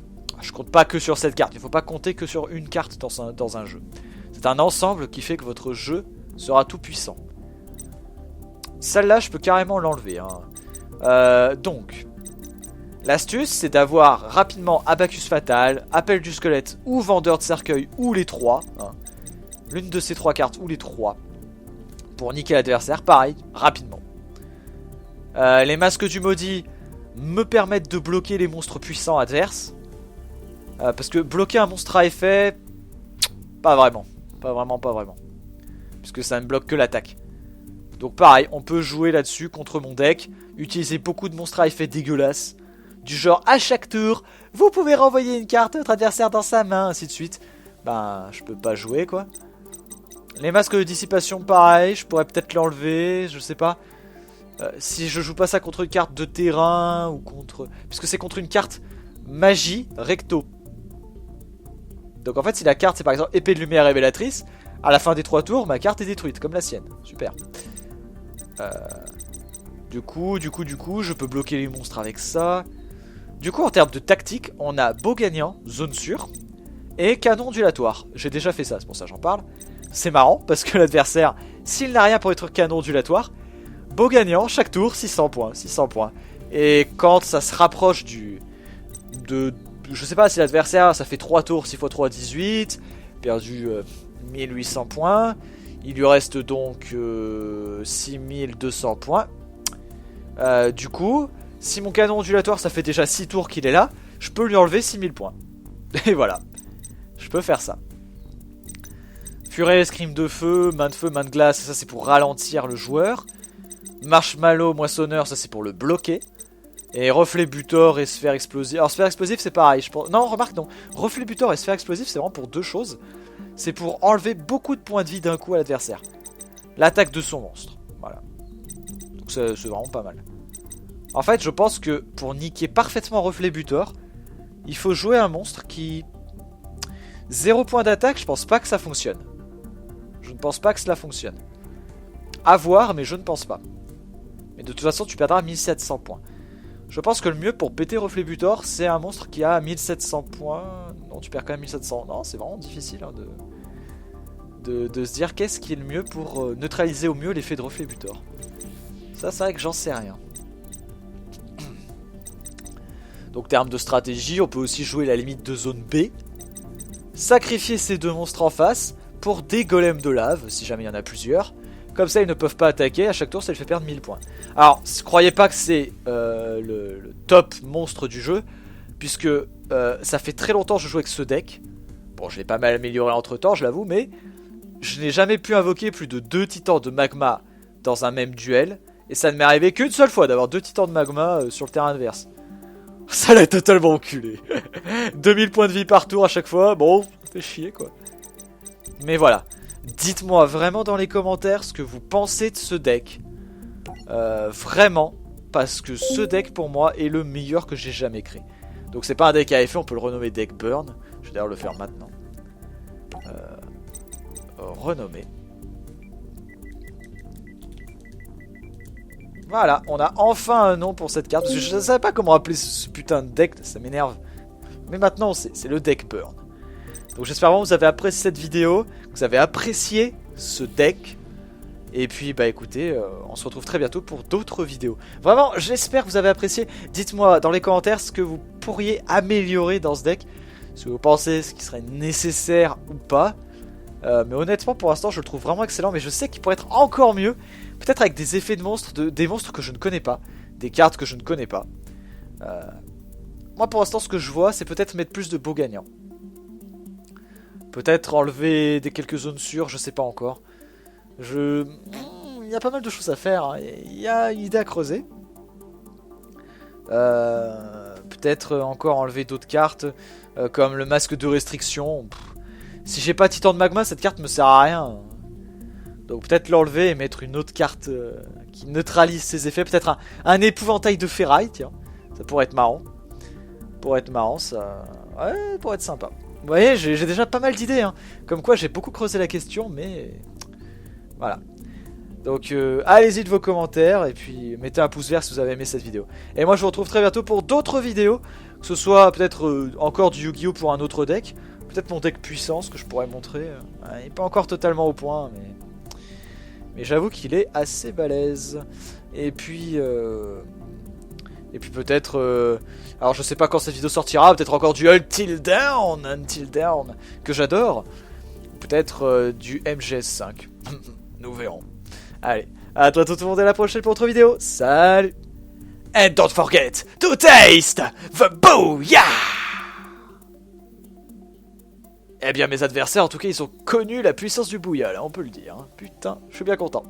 Je compte pas que sur cette carte. Il ne faut pas compter que sur une carte dans un jeu. C'est un ensemble qui fait que votre jeu sera tout puissant. Celle-là, je peux carrément l'enlever. Hein. Donc, l'astuce, c'est d'avoir rapidement Abacus Fatal, Appel du Squelette ou Vendeur de Cercueil, ou les 3. Hein. L'une de ces 3 cartes, ou les 3. Pour niquer l'adversaire, pareil, rapidement. Les Masques du Maudit me permettent de bloquer les monstres puissants adverses. Parce que bloquer un monstre à effet, pas vraiment. Pas vraiment. Puisque ça ne bloque que l'attaque. Donc pareil, on peut jouer là-dessus contre mon deck, utiliser beaucoup de monstres à effet dégueulasses, du genre à chaque tour, vous pouvez renvoyer une carte à votre adversaire dans sa main, ainsi de suite. Ben, je peux pas jouer quoi. Les masques de dissipation, pareil, je pourrais peut-être l'enlever, je sais pas. Si je joue pas ça contre une carte de terrain, ou contre... Puisque c'est contre une carte magie recto. Donc en fait, si la carte c'est par exemple épée de lumière révélatrice, à la fin des 3 tours, ma carte est détruite, comme la sienne. Super. Du coup, je peux bloquer les monstres avec ça. Du coup, en termes de tactique, on a beau gagnant, zone sûre, et canon ondulatoire. J'ai déjà fait ça, c'est pour ça que j'en parle. C'est marrant, parce que l'adversaire, s'il n'a rien pour être canon ondulatoire, beau gagnant, chaque tour, 600 points. Et quand ça se rapproche je sais pas si l'adversaire, ça fait 3 tours, 6 x 3, 18, perdu 1800 points. Il lui reste donc 6200 points. Du coup, si mon canon ondulatoire ça fait déjà 6 tours qu'il est là, je peux lui enlever 6000 points. Et voilà, je peux faire ça. Furet, escrime de feu, main de glace, ça c'est pour ralentir le joueur. Marshmallow, moissonneur, ça c'est pour le bloquer. Et reflet butor et sphère explosive. Alors sphère explosive c'est pareil, je pense. Non, remarque non. Reflet butor et sphère explosive c'est vraiment pour 2 choses. C'est pour enlever beaucoup de points de vie d'un coup à l'adversaire. L'attaque de son monstre. Voilà. Donc c'est vraiment pas mal. En fait, je pense que pour niquer parfaitement reflet butor, il faut jouer un monstre qui... 0 point d'attaque, je pense pas que ça fonctionne. Je ne pense pas que cela fonctionne. À voir, mais je ne pense pas. Mais de toute façon, tu perdras 1700 points. Je pense que le mieux pour péter reflet butor, c'est un monstre qui a 1700 points. Non, tu perds quand même 1700. Non, c'est vraiment difficile hein, de se dire qu'est-ce qui est le mieux pour neutraliser au mieux l'effet de reflet butor. Ça, c'est vrai que j'en sais rien. Donc, terme de stratégie, on peut aussi jouer la limite de zone B. Sacrifier ces 2 monstres en face pour des golems de lave, si jamais il y en a plusieurs. Comme ça, ils ne peuvent pas attaquer. À chaque tour, ça lui fait perdre 1000 points. Alors, croyez pas que c'est le top monstre du jeu, puisque ça fait très longtemps que je joue avec ce deck. Bon, je l'ai pas mal amélioré entre temps, je l'avoue, mais je n'ai jamais pu invoquer plus de 2 titans de magma dans un même duel. Et ça ne m'est arrivé qu'une seule fois d'avoir 2 titans de magma sur le terrain adverse. Ça l'a totalement enculé. 2000 points de vie par tour à chaque fois. Bon, ça fait chier quoi. Mais voilà. Dites-moi vraiment dans les commentaires ce que vous pensez de ce deck. Vraiment. Parce que ce deck pour moi est le meilleur que j'ai jamais créé. Donc c'est pas un deck AFE, on peut le renommer deck burn. Je vais d'ailleurs le faire maintenant. Renommer. Voilà, on a enfin un nom pour cette carte. Parce que je ne savais pas comment appeler ce putain de deck, ça m'énerve. Mais maintenant, c'est le deck burn. Donc j'espère vraiment que vous avez apprécié cette vidéo, que vous avez apprécié ce deck. Et puis bah écoutez, on se retrouve très bientôt pour d'autres vidéos. Vraiment, j'espère que vous avez apprécié. Dites-moi dans les commentaires ce que vous pourriez améliorer dans ce deck. Ce que vous pensez, ce qui serait nécessaire ou pas. Mais honnêtement, pour l'instant, je le trouve vraiment excellent. Mais je sais qu'il pourrait être encore mieux. Peut-être avec des effets de monstres, des monstres que je ne connais pas. Des cartes que je ne connais pas. Moi, pour l'instant, ce que je vois, c'est peut-être mettre plus de beaux gagnants. Peut-être enlever quelques zones sûres, je sais pas encore. Il y a pas mal de choses à faire. Hein. Il y a une idée à creuser. Peut-être encore enlever d'autres cartes. Comme le masque de restriction. Si j'ai pas Titan de Magma, cette carte me sert à rien. Donc peut-être l'enlever et mettre une autre carte qui neutralise ses effets. Peut-être un épouvantail de ferraille, tiens. Ça pourrait être marrant. Pourrait être marrant, ça... Ouais, pourrait être sympa. Vous voyez, j'ai déjà pas mal d'idées. Hein. Comme quoi, j'ai beaucoup creusé la question, mais... Voilà. Donc allez-y de vos commentaires et puis mettez un pouce vert si vous avez aimé cette vidéo. Et moi je vous retrouve très bientôt pour d'autres vidéos. Que ce soit peut-être encore du Yu-Gi-Oh pour un autre deck. Peut-être mon deck puissance que je pourrais montrer. Il n'est pas encore totalement au point, mais j'avoue qu'il est assez balèze. Et puis peut-être... alors je sais pas quand cette vidéo sortira, peut-être encore du Until Dawn, que j'adore. Peut-être du MGS5. Nous verrons. Allez, à toi tout le monde et à la prochaine pour une autre vidéo. Salut. And don't forget to taste the booyah. Eh bien mes adversaires en tout cas ils ont connu la puissance du booyah là, on peut le dire. Hein. Putain, je suis bien content.